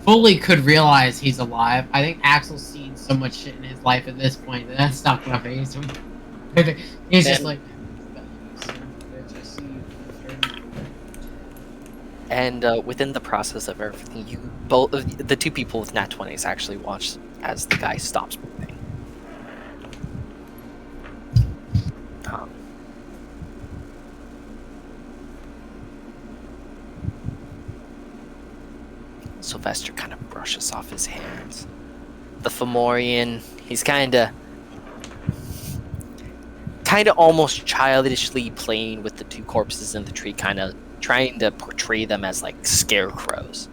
fully could realize he's alive. I think Axel's seen so much shit in his life at this point that that's not gonna phase him. He's just like. And within the process of everything, you both the two people with nat 20s actually watch as the guy stops moving. Sylvester kind of brushes off his hands. The Fomorian, he's kind of almost childishly playing with the two corpses in the tree, kind of trying to portray them as like scarecrows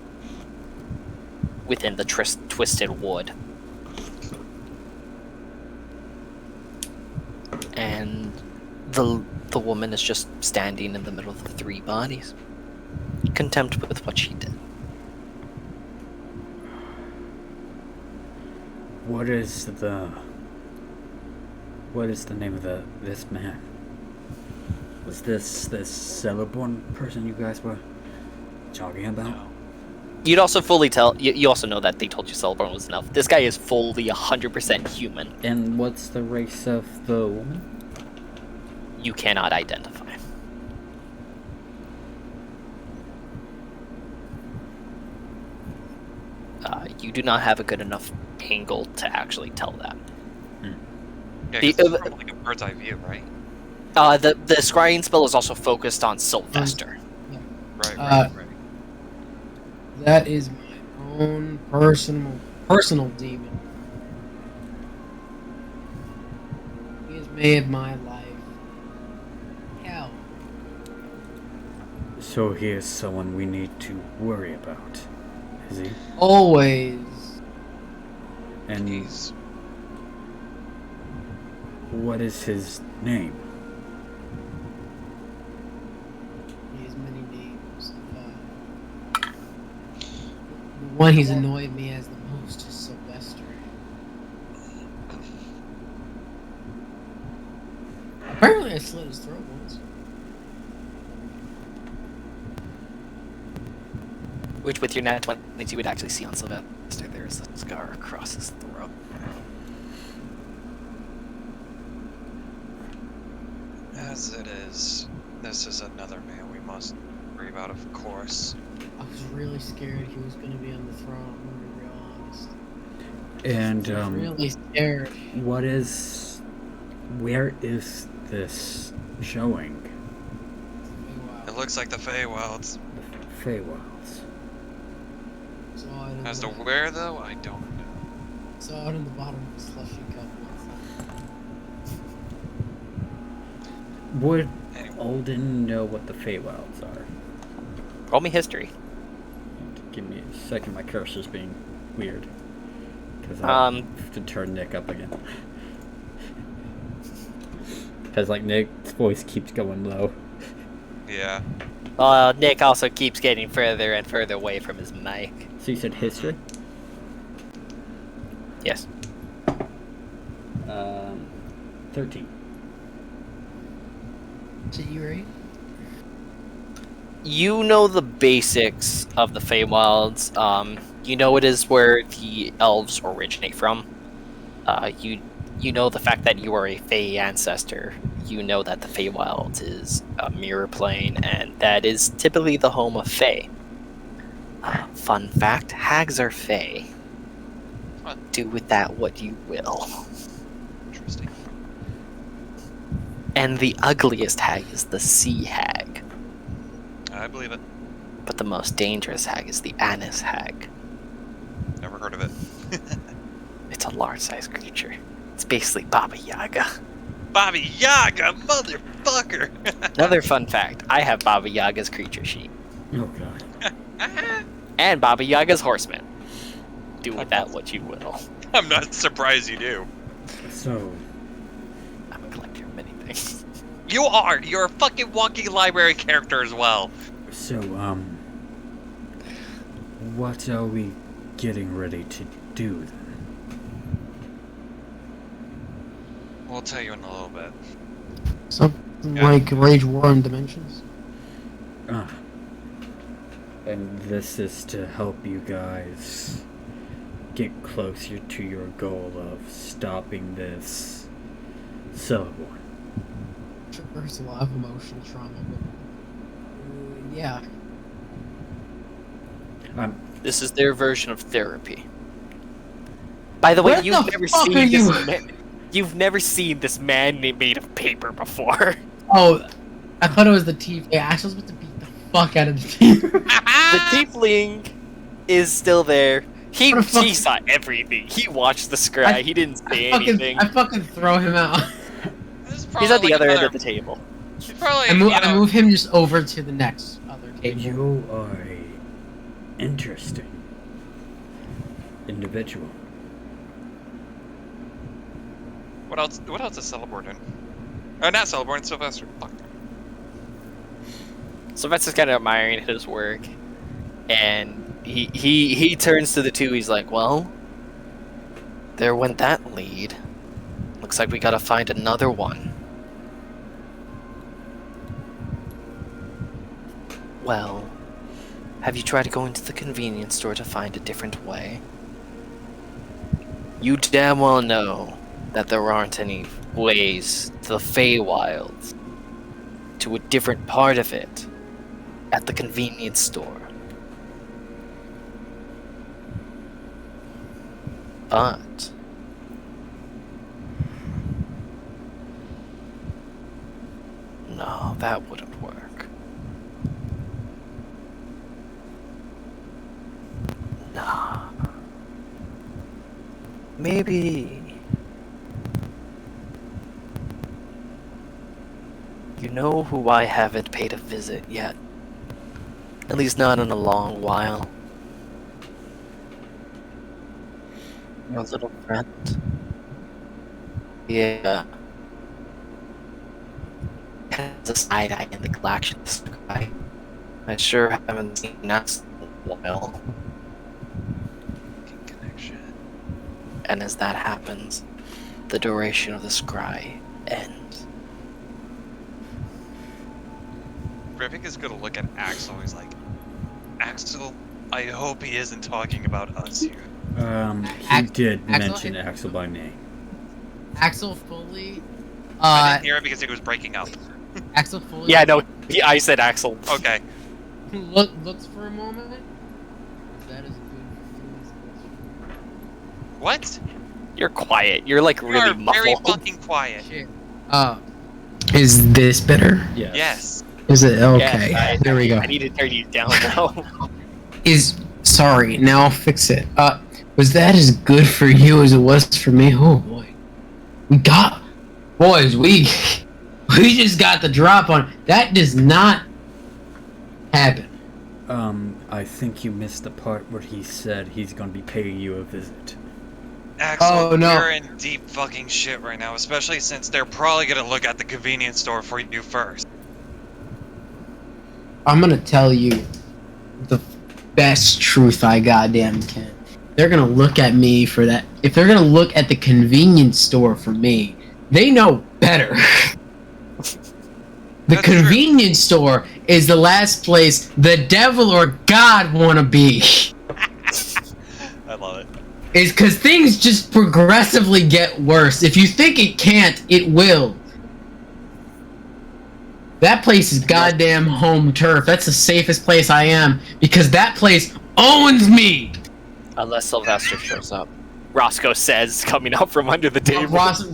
within the twisted wood. And the woman is just standing in the middle of the three bodies, content with what she did. What is the name of this man? Was this Celeborn person you guys were talking about? You'd also fully tell. You also know that they told you Celeborn was an elf. This guy is fully 100% human. And what's the race of the woman? You cannot identify. You do not have a good enough angle to actually tell that. Yeah, The- 'cause it's from, like a bird's eye view, right? The scrying spell is also focused on Sylvester. Right, Uh, right. That is my own personal demon. He has made my life hell. So he is someone we need to worry about, is he? Always. And He's what is his name? He has many names. The one he's annoyed me as the most is Sylvester. Apparently I slit his throat once. Which, with your nat 20, you would actually see on Sylvester. There's a scar across his throat. As it is, this is another man we must worry about, of course. I was really scared he was going to be on the throne. I'm going to be real honest. And I was really scared. where is this showing? It looks like the Feywilds. The Feywilds. Saw it in As to the, where, though, I don't know. saw it in the bottom of the slushy cup. Would Anyway, Alden know what the Feywilds are? Roll me history. Give me a second, my cursor's being weird. Because I have to turn Nick up again. Because, like, Nick's voice keeps going low. yeah. Nick also keeps getting further and further away from his mic. So you said history? Yes. 13. Is it you, right? You know the basics of the Feywilds. You know it is where the elves originate from. You know the fact that you are a Fey ancestor. You know that the Feywilds is a mirror plane, and that is typically the home of Fey. Fun fact, hags are Fey. What? Do with that what you will. Interesting. And the ugliest hag is the sea hag. I believe it. But the most dangerous hag is the anise hag. Never heard of it. It's a large-sized creature. It's basically Baba Yaga. Bobby Yaga, motherfucker! Another fun fact, I have Baba Yaga's creature sheet. Oh, God. And Baba Yaga's horseman. Do with that what you will. I'm not surprised you do. So, I'm a collector of many things. You are! You're a fucking walking library character as well. what are we getting ready to do then? We'll tell you in a little bit. Something Yeah. like Rage War in Dimensions. And this is to help you guys get closer to your goal of stopping this Celeborn. Sure, it's a lot of emotional trauma, but yeah. This is their version of therapy. By the way, Where you've the never fuck seen are this you? man. You've never seen this man made of paper before. Oh, I thought it was the teeth. Yeah, Axel's about to beat the fuck out of the teeth. The tiefling is still there. He What the fuck? saw everything. He watched the scry. He didn't say anything. I fucking throw him out. This is He's probably at the like other end another- of the table. He's probably, I move him just over to the next other table. You are a interesting individual. What else is Celeborn doing? Not Celeborn, Sylvester. Fuck. Sylvester's kind of admiring his work, and he turns to the two. He's like, "Well, there went that lead. Looks like we gotta find another one." Well, have you tried to go into the convenience store to find a different way? You damn well know that there aren't any ways to the Feywilds, to a different part of it, at the convenience store. But no, that wouldn't work. Nah. Maybe you know who I haven't paid a visit yet. At least not in a long while. Your little friend. Yeah. Has a side eye in the collection sky. I sure haven't seen that in a while. Connection. And as that happens, the duration of the scry ends. Rivik is gonna look at Axel. He's like, Axel, I hope he isn't talking about us here. He did Axel- mention Axel by name. Axel fully. I didn't hear it because it was breaking up. Axel fully. Yeah, no, I said Axel. Okay. Looks for a moment. That is good. What? You're quiet. You're like You really are very muffled. fucking quiet. Shit. Is this better? Yes. Yes. Is it okay? Yes, there we go. I need to turn you down now. Sorry. Now I'll fix it. Was that as good for you as it was for me? Oh boy, we just got the drop on. That does not happen. I think you missed the part where he said he's gonna be paying you a visit. Axel, Oh, no. you're in deep fucking shit right now, especially since they're probably gonna look at the convenience store for you first. I'm gonna tell you the best truth I goddamn can. They're gonna look at me for that. If they're gonna look at the convenience store for me, they know better. The That's true. convenience store is the last place the devil or God wanna be. I love it. Is because things just progressively get worse. If you think it can't, it will. That place is goddamn home turf. That's the safest place I am because that place owns me. Unless Sylvester shows up. Roscoe says, coming up from under the table. Roscoe,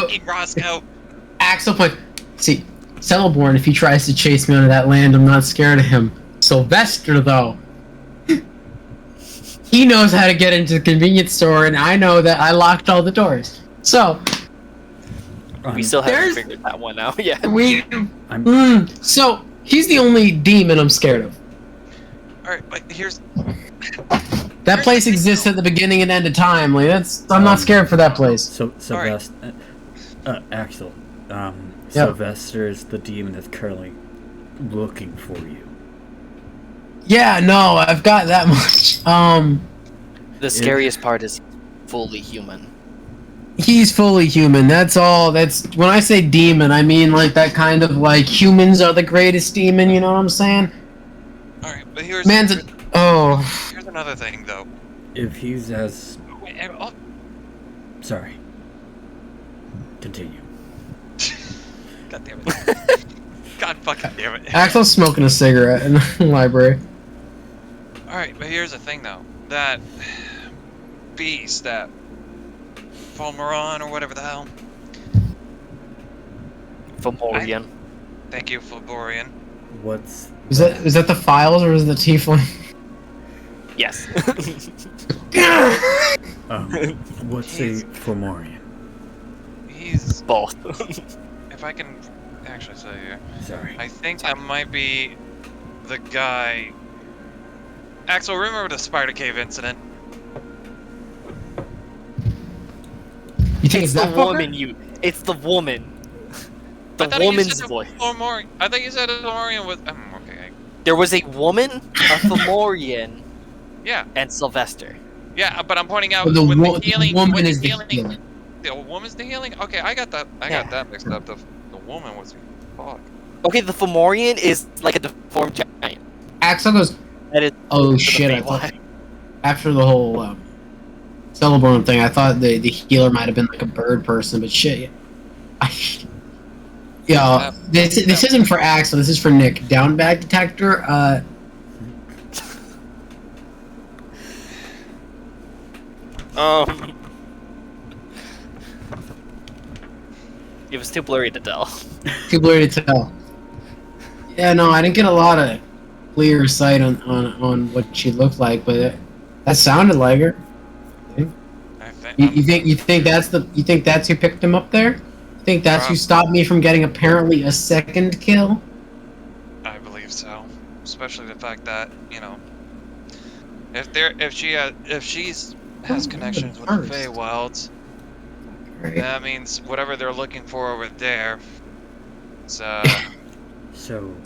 Fucking Roscoe. Axel point. See, Celeborn, if he tries to chase me onto that land, I'm not scared of him. Sylvester, though. He knows how to get into the convenience store, and I know that I locked all the doors. So, We still haven't There's- figured that one out yet. so he's the only demon I'm scared of. Alright, but here's... That place exists at the beginning and end of time. Like I'm not scared for that place. So Sylvester, Axel, Sylvester is the demon that's currently looking for you. Yeah, no, I've got that much. The scariest part is fully human. He's fully human. That's all. That's when I say demon, I mean like that kind of like humans are the greatest demon. You know what I'm saying? Alright, but here's... Man's a, oh. Here's another thing, though. If he's as Wait, sorry, continue. God damn it. God fucking damn it. Axel's smoking a cigarette in the library. Alright, but here's the thing, though. That... beast, that... Fulmeron, or whatever the hell. Fomorian. Thank you, Fulgorian. What's Is that the files or is it the tiefling? Yes. what's a Fomorian? He's... Both. If I can actually say here... Sorry. I think that might be the guy... Axel, remember the Spider Cave incident? You think It's it's the that fucker? woman, it's the woman. I The thought you woman's said voice. Fomorian. I thought you said Fomorian was... okay. There was a woman, a Fomorian, Yeah, and Sylvester. yeah, but I'm pointing out But the when wo- the healing... woman when the is the healing... healer. The woman's the healing? Okay, I got that. I Yeah. got that mixed up. The woman was... Fuck. Okay, the Fomorian is like a deformed giant. Axel goes, That is oh the shit, I Feywild. thought, after the whole Celeborn thing, I thought the healer might have been like a bird person, but shit. Yeah, this isn't for Axel, this is for Nick. Down bag detector, It was too blurry to tell. too blurry to tell. Yeah, no, I didn't get a lot of clear sight on what she looked like, but that sounded like her. I think... You think that's who picked him up there? You think that's who stopped me from getting apparently a second kill? I believe so. Especially the fact that, you know... If she has connections with the First. Feywilds, Right. that means whatever they're looking for over there, it's So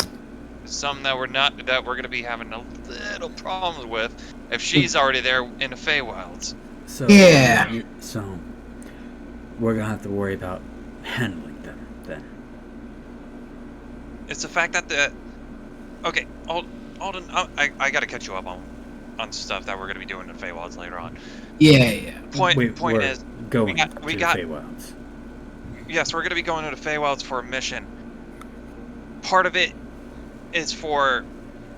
something that we're gonna be having a little problems with if she's already there in the Feywilds. so Yeah. So we're gonna have to worry about handling them then. It's the fact that okay, Alden, I gotta catch you up on on stuff that we're gonna be doing in Feywilds later on. Yeah. Point we're is, going we to got- the Feywilds. yes, we're gonna be going to the Feywilds for a mission. Part of it is for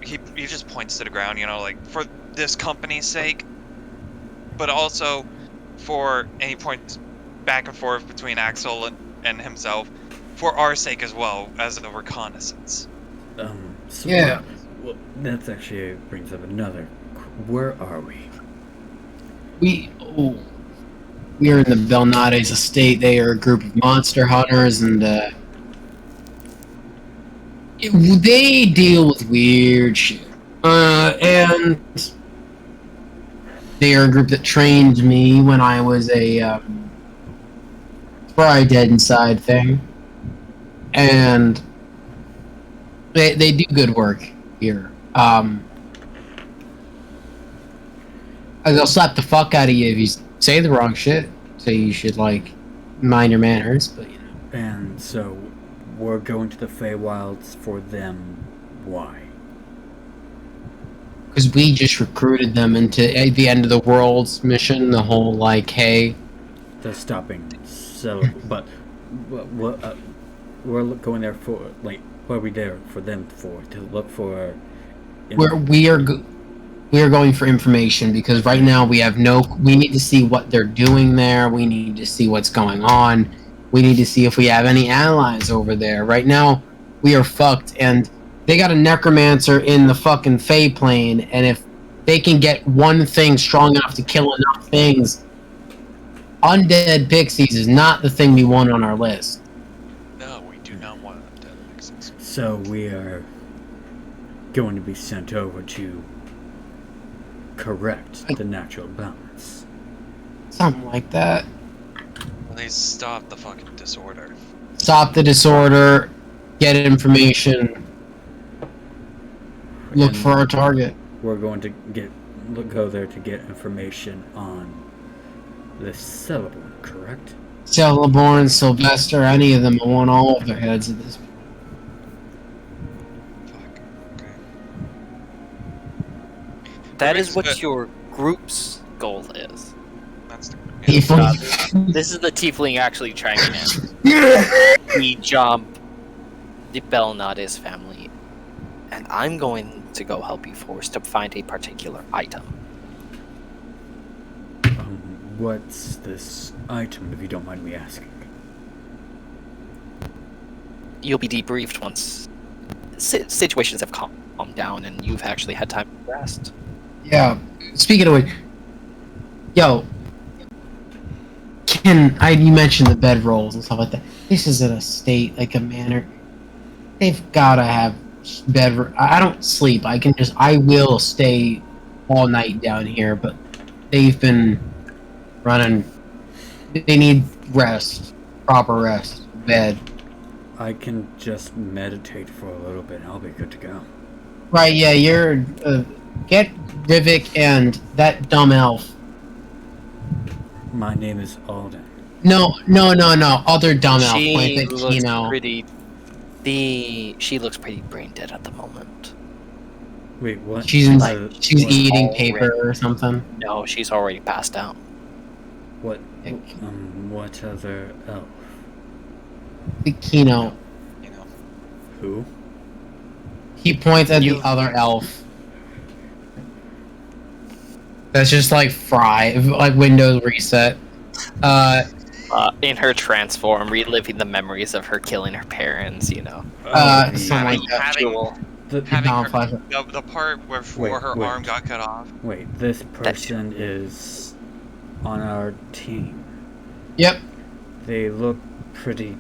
he just points to the ground, you know, like for this company's sake, but also for any points back and forth between Axel and himself, for our sake as well as a reconnaissance. So Yeah. Well, that actually brings up another. Where are we? We are in the Belnades estate. They are a group of monster hunters, and they deal with weird shit. And they are a group that trained me when I was a probably dead inside thing, and they do good work here. They'll slap the fuck out of you if you say the wrong shit. So you should like mind your manners, but you know. And so we're going to the Feywilds for them. Why? Because we just recruited them into the end of the world's mission. The whole like, hey, They're stopping. So, but what? We're going there for like. What are we there for them for? To look for. we are going for information because right now we have no. We need to see what they're doing there. We need to see what's going on. We need to see if we have any allies over there. Right now, we are fucked, and they got a necromancer in the fucking Fey plane, and if they can get one thing strong enough to kill enough things, undead pixies is not the thing we want on our list. No, we do not want undead pixies. So we are going to be sent over to correct the natural balance. Something like that. At least stop the fucking disorder. Stop the disorder, get information, look And for our target. We're going to go there to get information on the Celeborn, correct? Celeborn, Sylvester, any of them, I want all of their heads at this point. Fuck. Okay. That is Rivik's what good. your group's goal is. That's the. This is the tiefling actually chiming in. We jump the Belnades family, and I'm going to go help you force to find a particular item. What's this item, if you don't mind me asking? You'll be debriefed once situations have calmed down and you've actually had time to rest. Yeah, speaking of which, yo, you mentioned the bedrolls and stuff like that. This is in a state, like a manor. They've gotta have I don't sleep. I will stay all night down here, but they've been running. They need rest, proper rest, bed. I can just meditate for a little bit and I'll be good to go. Right, yeah, you're, get Rivik and that dumb elf. My name is Alden. No, other dumb elf. She Like, looks you know. she looks pretty brain dead at the moment. Wait, what? She's What's she's was eating already- paper or something. No, she's already passed out. what other elf? The Kino. You know. Who? He points at You- the other elf. That's just like Fry, like Windows reset. In her transform, reliving the memories of her killing her parents, you know. Something having- like that. having- Jewel. Having No, her, flash- the part where her wait. arm got cut off. Wait, this person is on our team. Yep. They look pretty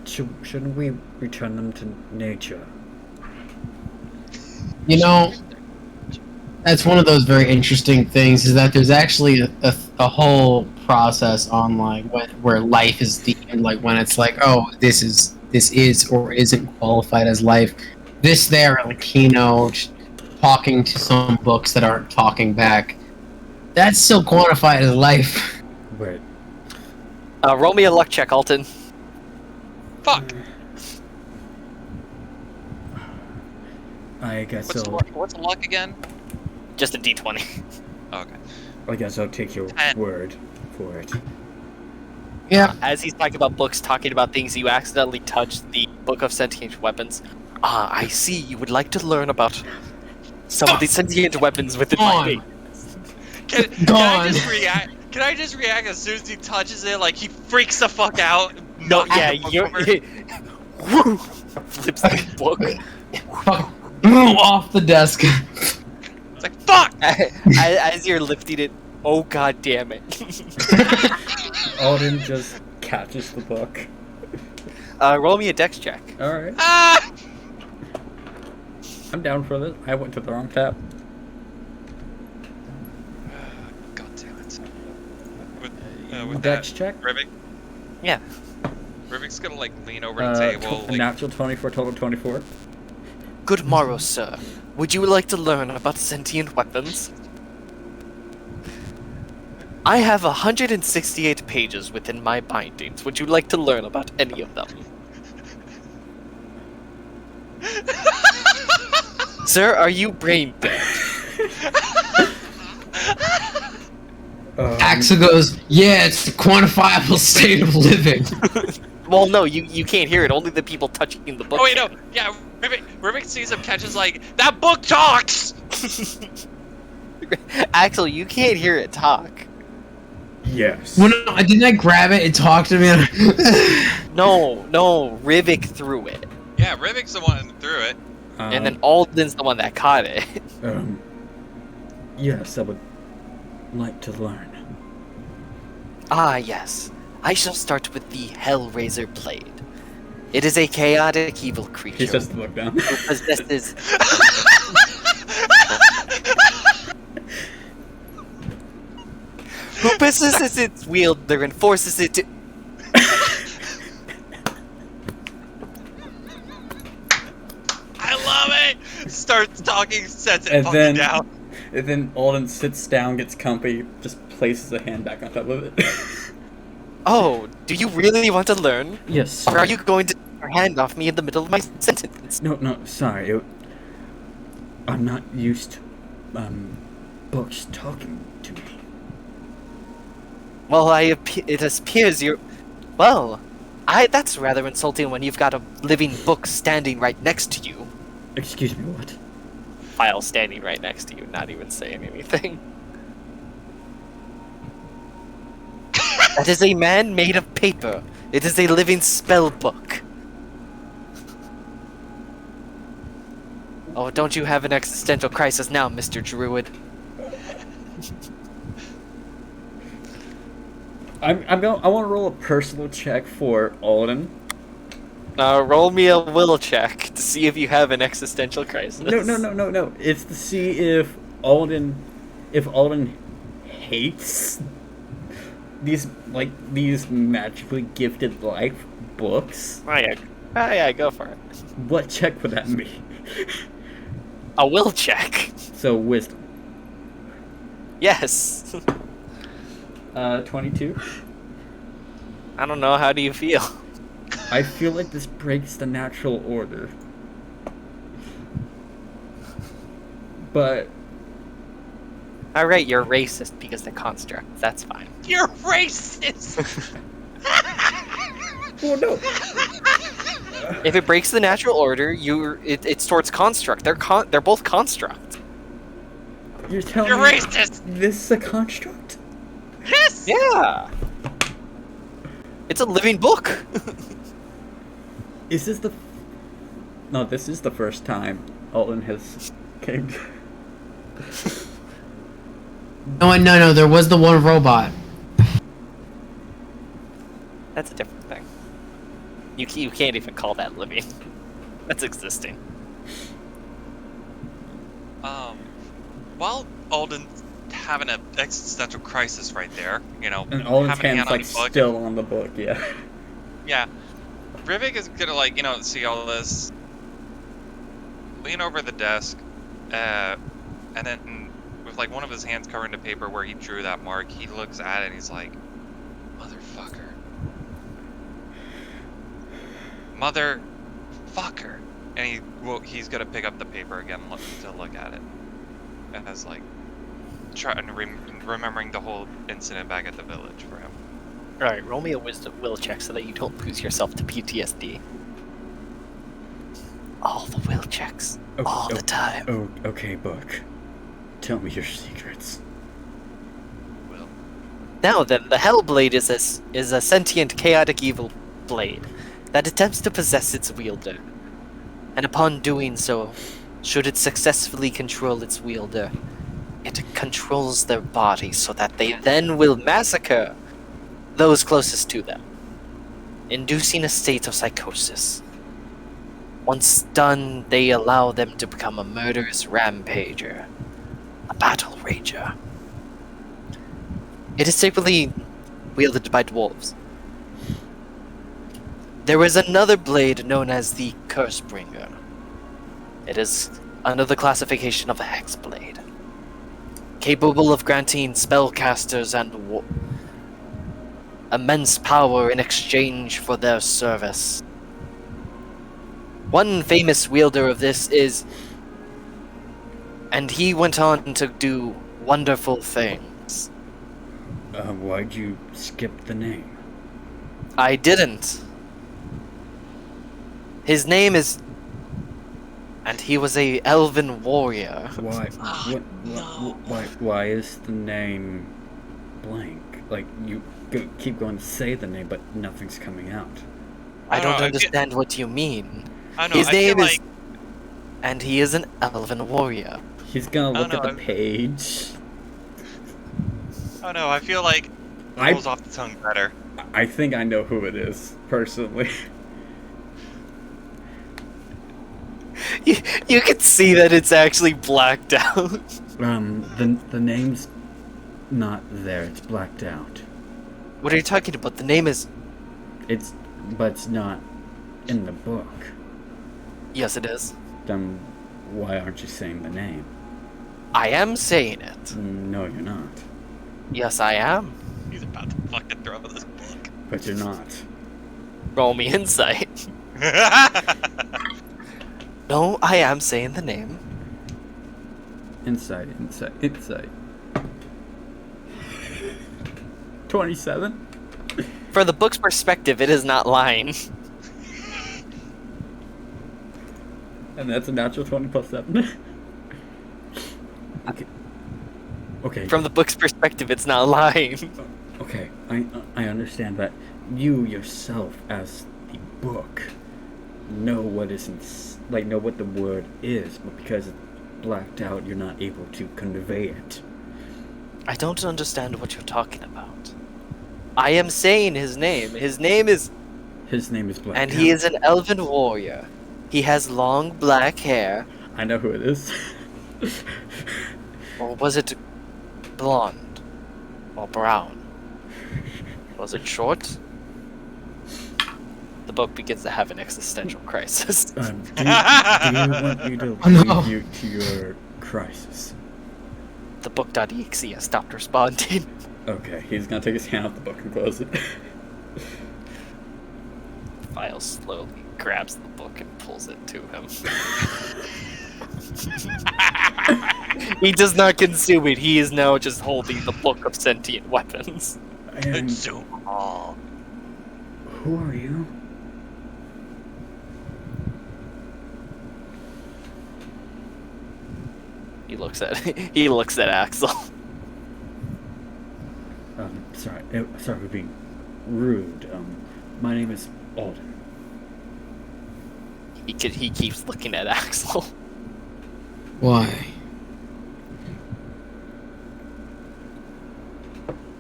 shouldn't we return them to nature? You know, that's one of those very interesting things is that there's actually a whole process on like where life is deemed, like when it's like, oh, this is or isn't qualified as life. This there, like, you know, talking to some books that aren't talking back. That's still quantified as life. Wait, Roll me a luck check, Alton. Fuck. I guess What's so. what's the luck again? Just a D20. Okay. I guess I'll take your And- word for it. Yeah. As he's talking about books, talking about things, you accidentally touch the Book of Sentient Weapons. Ah, I see. You would like to learn about some of the sentient weapons within my Gone. base. Can I Gone. just react? Can I just react as soon as he touches it? Like he freaks the fuck out. No, knocks yeah, the book you're. over? Woo! Flips the book. Fuck. Off the desk. It's like fuck. As you're lifting it, oh god damn it. Alden just catches the book. Roll me a dex check. Alright. Ah! I'm down for this. I went to the wrong tab. God damn it. With Dex that, check. Rivik. Yeah. Rivik's gonna like lean over the table. Like, Natural 24, total 24. Good morrow, sir. Would you like to learn about sentient weapons? I have 168 pages within my bindings. Would you like to learn about any of them? Sir, are you brain dead? Axel goes, yeah, it's the quantifiable state of living. Well, no, you can't hear it. Only the people touching the book. oh wait, no. Yeah, Rivik sees him, catches like that book talks. Axel, you can't hear it talk. Yes. When didn't I grab it and talk to me? No, Rivik threw it. Yeah, Rivik's the one that threw it. And then Alden's the one that caught it. Yes, I would like to learn. Ah, yes. I shall start with the Hellraiser Blade. It is a chaotic evil creature He sets the book down. who possesses... who possesses its wielder and forces it to... I love it. Starts talking, sets it And fucking then- down. And then Alden sits down, gets comfy, just places a hand back on top of it. Oh, do you really want to learn? Yes. Or are you going to take your hand off me in the middle of my sentence? No, sorry. I'm not used to books talking to me. Well, it appears you're... Well, that's rather insulting when you've got a living book standing right next to you. Excuse me, what? File standing right next to you, not even saying anything. That is a man made of paper. It is a living spell book. Oh, don't you have an existential crisis now, Mr. Druid? I want to roll a personal check for Alden. Roll me a will check to see if you have an existential crisis. No. It's to see if Alden hates these magically gifted life books. Oh yeah, go for it. What check would that be? A will check. So wisdom. Yes. 22. I don't know, how do you feel? I feel like this breaks the natural order. But Alright, you're racist because they're constructs. That's fine. You're racist. well, no. If it breaks the natural order, it's towards construct. They're both construct. You're telling You're me racist. this is a construct? Yes. Yeah. It's a living book. Is this the? No, this is the first time Alden has came. No, there was the one robot. That's a different thing. You can't even call that living. That's existing. While Alden's having an existential crisis right there, you know, And Alden's having a hand's hand on like the book. still on the book, yeah. Yeah. Rivik is gonna, like, you know, see all this, lean over the desk, and then with, like, one of his hands covering the paper where he drew that mark, he looks at it and he's like, motherfucker. Motherfucker. And he's gonna pick up the paper again to look at it. as like trying to remembering the whole incident back at the village for him. Alright, roll me a wisdom will check so that you don't lose yourself to PTSD. All the will checks. All the time. Oh, okay, Book. Tell me your secrets. Will. Now then, the Hellblade is a sentient, chaotic evil blade that attempts to possess its wielder. And upon doing so, should it successfully control its wielder, it controls their body so that they then will massacre those closest to them, inducing a state of psychosis. Once done, they allow them to become a murderous rampager, a battle rager. It is typically wielded by dwarves. There is another blade known as the Cursebringer. It is under the classification of a hexblade, capable of granting spellcasters and immense power in exchange for their service. One famous wielder of this is, and he went on to do wonderful things. Why'd you skip the name? I didn't. His name is, and he was a elven warrior. Why? Why is the name blank? Like, you keep going to say the name, but nothing's coming out. I don't know, understand what you mean. I don't know. His I feel name is, like and he is an elven warrior. He's gonna look know, at the I'm- page. I don't know. I feel like it I- rolls off the tongue better. I think I know who it is, personally. You can see that it's actually blacked out. The name's not there. It's blacked out. What are you talking about? The name is... But it's not in the book. Yes, it is. Then why aren't you saying the name? I am saying it. No, you're not. Yes, I am. He's about to fucking throw this book. But you're not. Roll me insight. No, I am saying the name. Insight. 27? For the book's perspective, it is not lying. And that's a natural 20 plus 7. Okay. From the book's perspective, it's not lying. Okay, I understand that you yourself, as the book, know what know what the word is, but because it's blacked out, you're not able to convey it. I don't understand what you're talking about. I am saying his name. His name is... His name is blacked And out. he is an elven warrior. He has long black hair. I know who it is. Or was it blonde? Or brown? Was it short? The book begins to have an existential crisis. Do you want me to Oh, no. lead you to your crisis? The book.exe has stopped responding. Okay, he's gonna take his hand off the book and close it. File slowly grabs the book and pulls it to him. He does not consume it. He is now just holding the book of sentient weapons. And Consume all. who are you? He looks at Axel. Sorry for being rude. My name is Alden. He keeps looking at Axel. Why?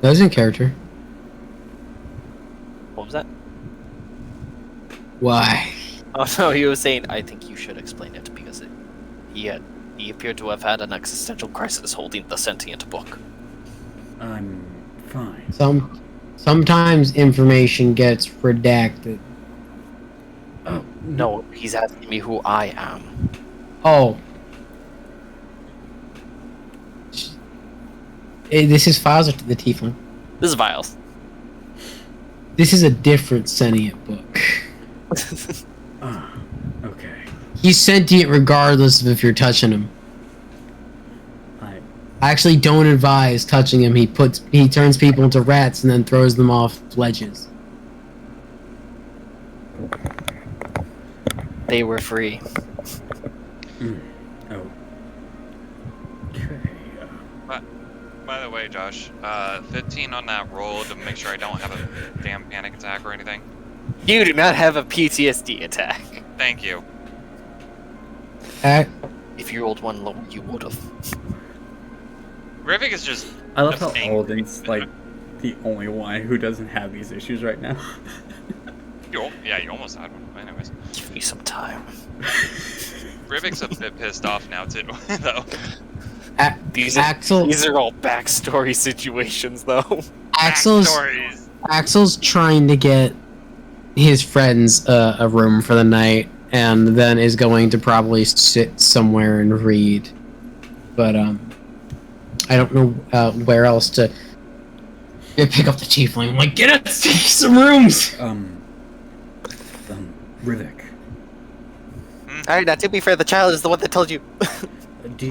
That was in character. What was that? Why? Oh no, he was saying, I think you should explain it because he appeared to have had an existential crisis holding the sentient book. I'm fine. Sometimes information gets redacted. Oh, No, he's asking me who I am. Oh. This is Files of the Tiefling. This is Viles. This is a different sentient book. Okay. He's sentient regardless of if you're touching him. I I actually don't advise touching him. He turns people into rats and then throws them off ledges. They were free. Oh. Okay. By the way, Josh, 15 on that roll to make sure I don't have a damn panic attack or anything. You do not have a PTSD attack. Thank you. If you rolled one lower, you would have. Rivik is just. I love how angry. Alden's like the only one who doesn't have these issues right now. You almost had one. Anyways, Give me some time. Rivik's a bit pissed off now too, though. These Axel are all backstory situations, though. Backstories. Axel's trying to get his friends a room for the night, and then is going to probably sit somewhere and read. But I don't know where else to pick up the tiefling. I'm like, get us some rooms. Rivik. Alright, now to be fair, the child is the one that told you.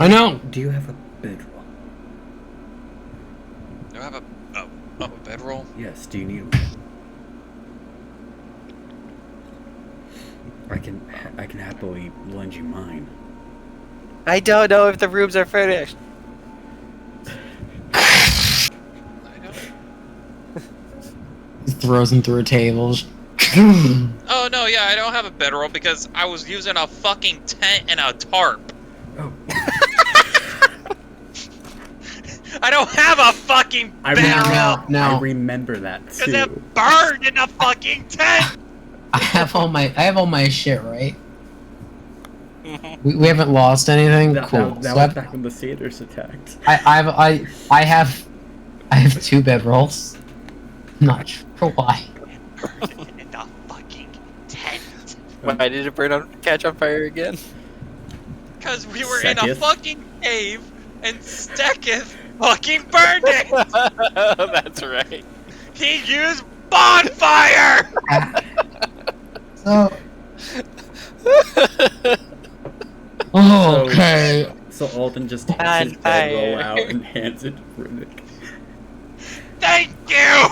I know. Do you have a bedroll? Do I have a bedroll? Yes. Do you need one? I can happily lend you mine. I don't know if the rooms are furnished. I don't. He throws him through a table. Oh no, yeah, I don't have a bedroll because I was using a fucking tent and a tarp. Oh. I don't have a fucking bedroll Now I remember that because too. it burned in the fucking tent. I have all my shit, right? We haven't lost anything. Cool. That So was back when the satyrs attacked. I have 2 bedrolls. I'm not sure why. In the fucking tent. Why did it catch on fire again? Because we were in a Sekith? fucking cave and Stekith fucking burned it. That's right. He used bonfire. So. Okay. So Alden just takes On his bedroll fire. out and hands it to Rivik. Thank you.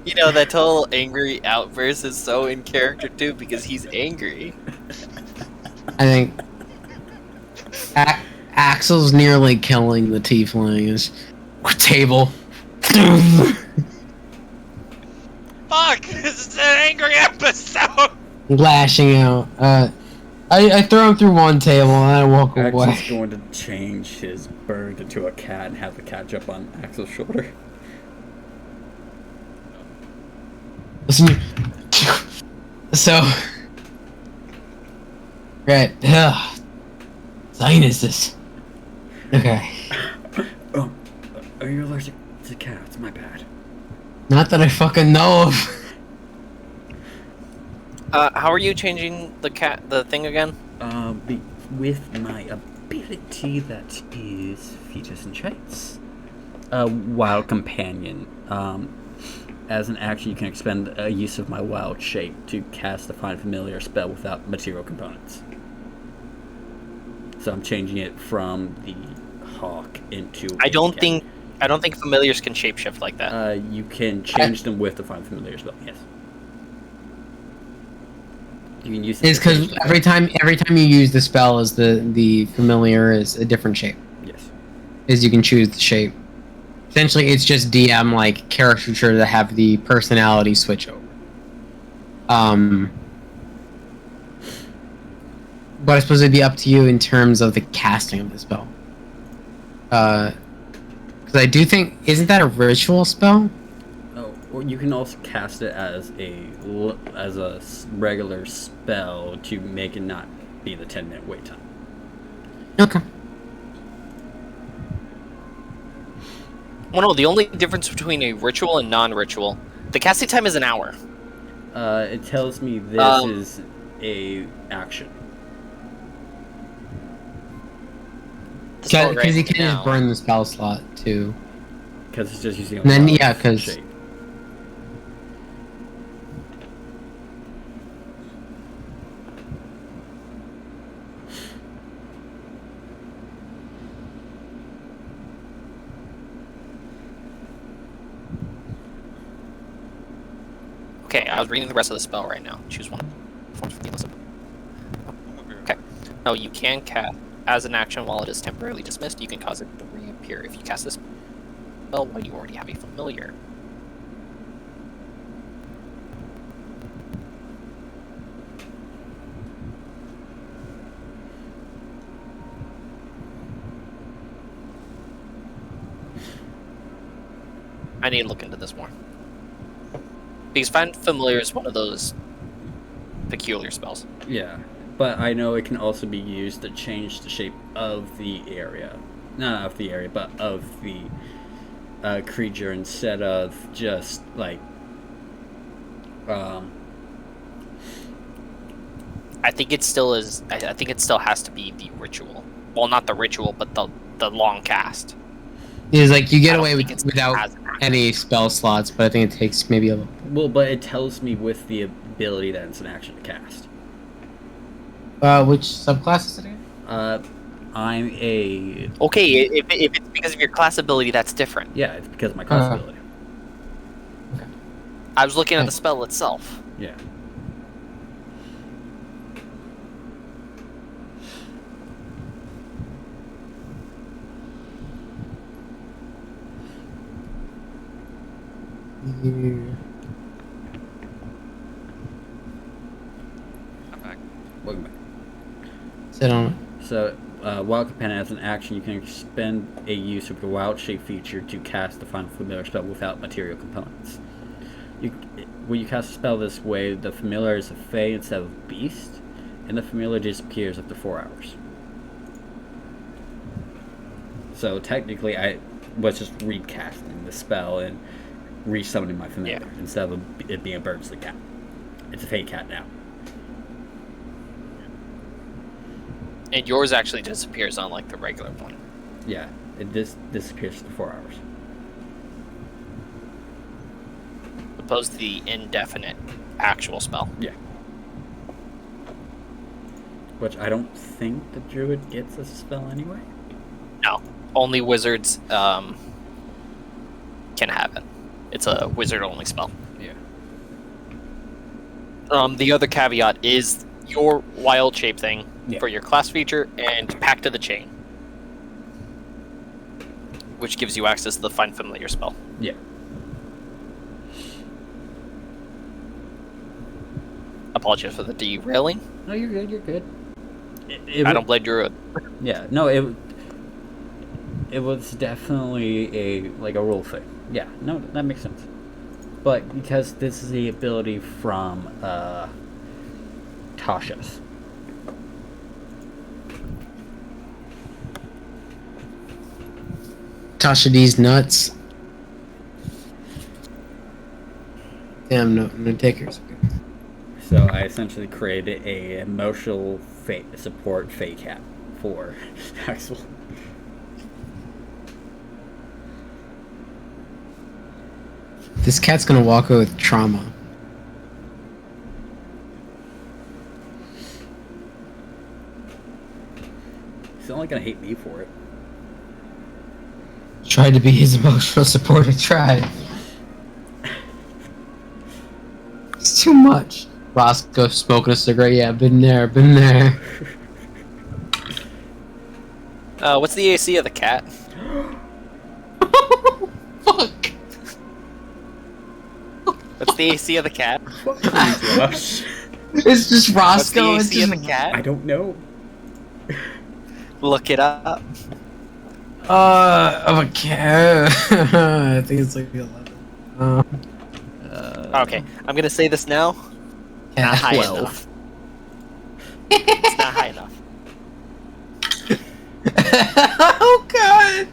You know, that whole angry outburst is so in character too because he's angry. I think Axel's nearly killing the tiefling. Table. Fuck. This is an angry episode. Lashing out. I throw him through one table and I walk Axel's away. going to change his bird into a cat and have the cat jump on Axel's shoulder. Listen, so, right, sinuses. Okay, Oh, are you allergic to cats? My bad. not that I fucking know of. How are you changing the thing again? With my ability that is Fetus and Traits. Wild Companion. As an action, you can expend a use of my wild shape to cast a Find Familiar spell without material components. So I'm changing it from the hawk into. I a don't cat. think familiars can shapeshift like that. You can change them with the Find Familiar spell. Yes. You can use. It's because every time you use the spell, is the familiar is a different shape. Yes. Is you can choose the shape. Essentially, it's just DM like caricature to have the personality switch over. But I suppose it'd be up to you in terms of the casting of the spell. Because I do think, isn't that a ritual spell? Oh, or you can also cast it as a regular spell to make it not be the 10-minute wait time. Okay. Well, no, the only difference between a ritual and non-ritual, the casting time is an hour. It tells me this is a action. Because you can just burn the spell slot too. Because it's just using a And then, wild yeah, 'cause- shape. Okay, I was reading the rest of the spell right now. Choose one. Forms from the list. Okay. No, you can cast as an action while it is temporarily dismissed. You can cause it to reappear if you cast this spell while you already have a familiar. I need to look into this more. Because Find Familiar is one of those peculiar spells. Yeah, but I know it can also be used to change the shape of the area. Not of the area, but of the creature instead of just, like, I think it still is. I think it still has to be the ritual. Well, not the ritual, but the long cast. It's like you I get don't away think with it's without as an action. any spell slots, but I think it takes maybe a little. well, but it tells me with the ability that it's an action to cast. Which subclass is it again? I'm a... Okay, if it's because of your class ability, that's different. Yeah, it's because of my class Uh-huh. ability. I was looking at the spell itself. Yeah. I'm back. Welcome back. Sit on it. So, Wild Companion, as an action, you can expend a use of the Wild Shape feature to cast the Final Familiar spell without material components. When you cast a spell this way, the Familiar is a Fey instead of a Beast, and the Familiar disappears after 4 hours. So, technically, I was just recasting the spell and resummoning my Familiar instead of it being a Birdsley cat. It's a Fey cat now. And yours actually disappears on like the regular one. Yeah, it disappears after 4 hours. Opposed to the indefinite actual spell. Yeah. Which I don't think the druid gets as a spell anyway. No, only wizards can have it. It's a wizard-only spell. Yeah. The other caveat is your wild shape thing Yeah. for your class feature and Pact of the Chain, which gives you access to the Find Familiar spell. Yeah. Apologies for the derailing. No, you're good. You're good. I don't blame Druid. Yeah. No, it was definitely a rule thing. Yeah. No, that makes sense. But because this is the ability from Tasha's. Tasha D's nuts. Damn, no takers. So I essentially created a emotional support Fey cat for Axel. This cat's gonna walk away with trauma. He's only gonna hate me for it. Tried to be his emotional support. I tried. It's too much. Roscoe smoking a cigarette. Yeah, been there, been there. What's the AC of the cat? Fuck. What's the AC of the cat? Josh. It's just What's the Roscoe. It's AC of just the cat? I don't know. Look it up. of a cat. I think it's like 11. Okay, I'm gonna say this now. Not high 12. enough. It's not high enough. Oh god.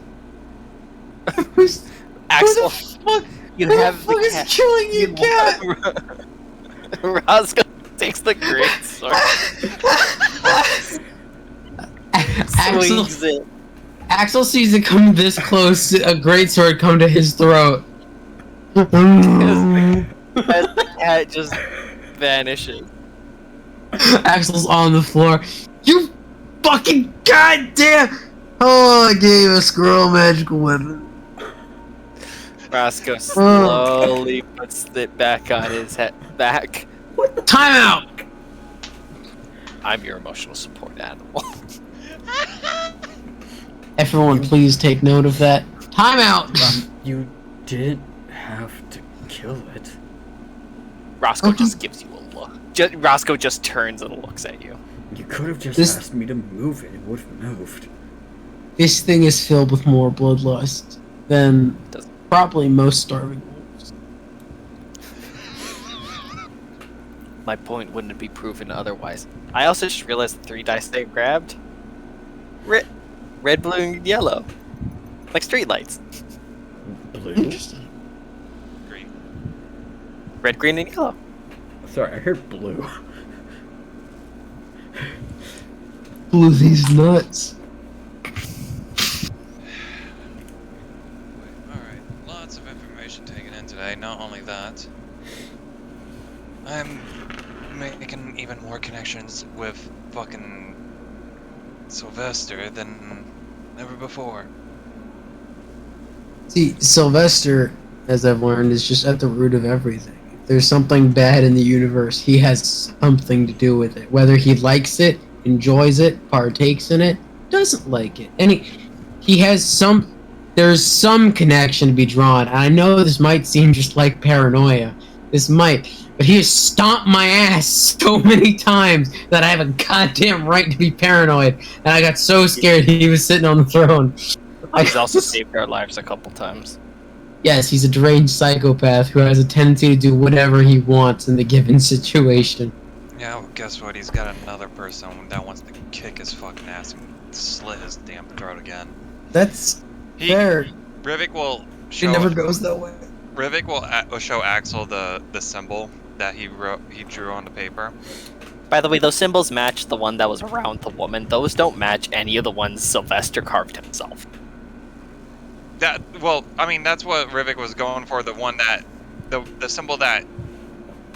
Who's Axel, fuck? you Who the have fuck the is cat. killing you, cat? Roscoe takes the great sword, Axel, swings it. Axel sees it come this close, a greatsword come to his throat. As the cat just vanishes. Axel's on the floor. You fucking goddamn! Oh, I gave a squirrel magical weapon. Roscoe slowly puts it back on his head back. Time out! I'm your emotional support animal. Everyone, please take note of that. Time out! You didn't have to kill it. Roscoe just gives you a look. Roscoe just turns and looks at you. You could have just This- asked me to move it. It would have moved. This thing is filled with more bloodlust than probably most starving wolves. My point wouldn't be proven otherwise. I also just realized the 3 dice they grabbed. Red, blue, and yellow. Like streetlights. Blue? Green. Red, green, and yellow. Sorry, I heard blue. Blew these nuts. Alright, lots of information taken in today. Not only that, I'm making even more connections with fucking Sylvester than ever before. See, Sylvester, as I've learned, is just at the root of everything. If there's something bad in the universe, he has something to do with it. Whether he likes it, enjoys it, partakes in it, doesn't like it. And he has some... There's some connection to be drawn. And I know this might seem just like paranoia. This might. But he has stomped my ass so many times that I have a goddamn right to be paranoid. And I got so scared he was sitting on the throne. He's also saved our lives a couple times. Yes, he's a deranged psychopath who has a tendency to do whatever he wants in the given situation. Yeah, well, guess what? He's got another person that wants to kick his fucking ass and slit his damn throat again. That's He, fair. Rivik will It show. never goes that way. Rivik will show Axel the symbol that he drew on the paper. By the way, those symbols match the one that was around the woman. Those don't match any of the ones Sylvester carved himself. Well, I mean, that's what Rivik was going for. The one that, the symbol that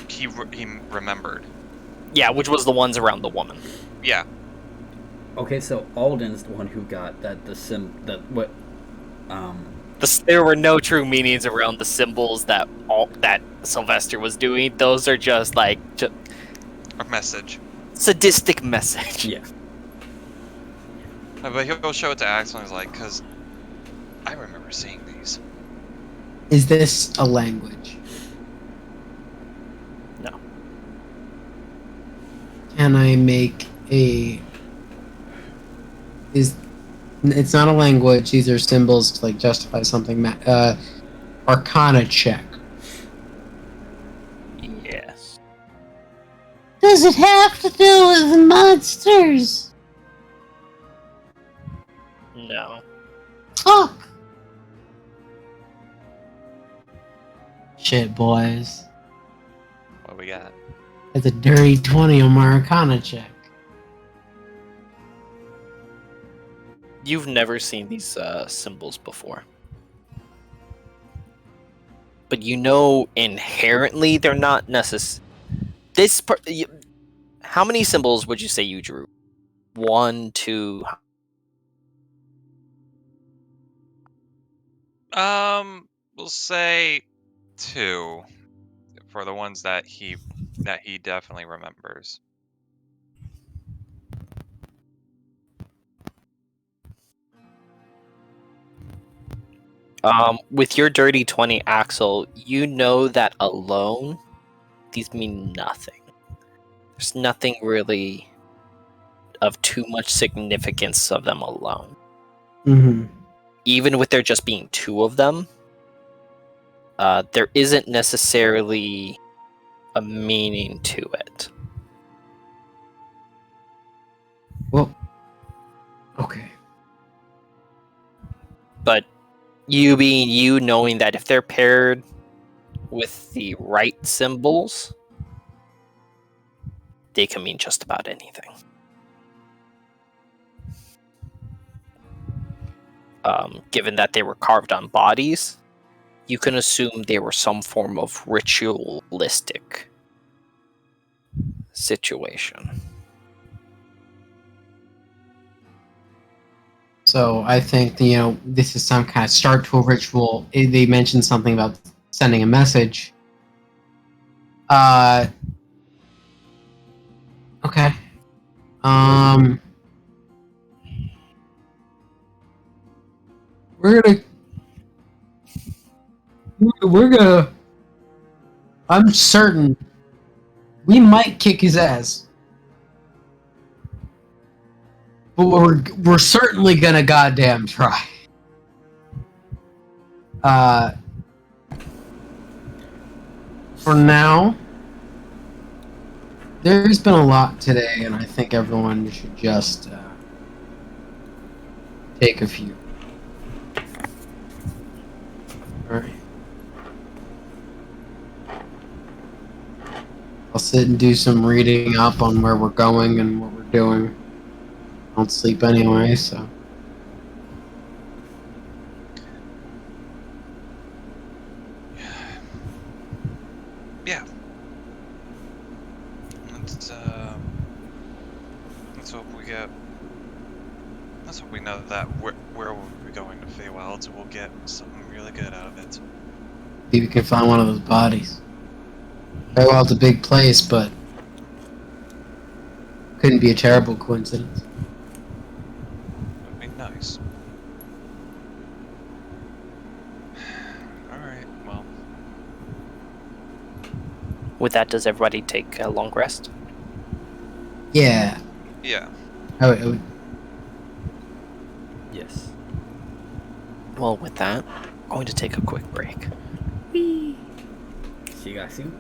he remembered. Yeah, which was the ones around the woman. Yeah. Okay, so Alden's the one who got that There were no true meanings around the symbols that Sylvester was doing. Those are just like A message. sadistic message. yeah. But he'll show it to Axel and he's like, because I remember seeing these. Is this a language? No. Can I make a... It's not a language, these are symbols to like justify something. Arcana check. Yes. Does it have to do with monsters? No. Fuck. Shit, boys. What we got? That's a dirty 20 on my Arcana check. You've never seen these symbols before. But you know inherently they're not necessary. How many symbols would you say you drew? 1, 2... We'll say 2 for the ones that he definitely remembers. With your dirty 20, Axel, you know that alone, these mean nothing. There's nothing really of too much significance of them alone. Mm-hmm. Even with there just being 2 of them, there isn't necessarily a meaning to it. Well, okay. But you being you, knowing that if they're paired with the right symbols, they can mean just about anything. Given that they were carved on bodies, you can assume they were some form of ritualistic situation. So I think this is some kind of start to a ritual. They mentioned something about sending a message. Okay. We're gonna. I'm certain we might kick his ass, but we're certainly gonna goddamn try. For now, there's been a lot today, and I think everyone should just take a few. Alright. I'll sit and do some reading up on where we're going and what we're doing. I don't sleep anyway, so. Yeah. Let's hope we get. Let's hope we know that where we're going to Feywild, so we'll get something really good out of it. Maybe we can find one of those bodies. Fairwell's a big place, but couldn't be a terrible coincidence. That'd be nice. Alright, well. With that, does everybody take a long rest? Yeah. Yeah. I would. Yes. Well, with that, I'm going to take a quick break. See you guys soon.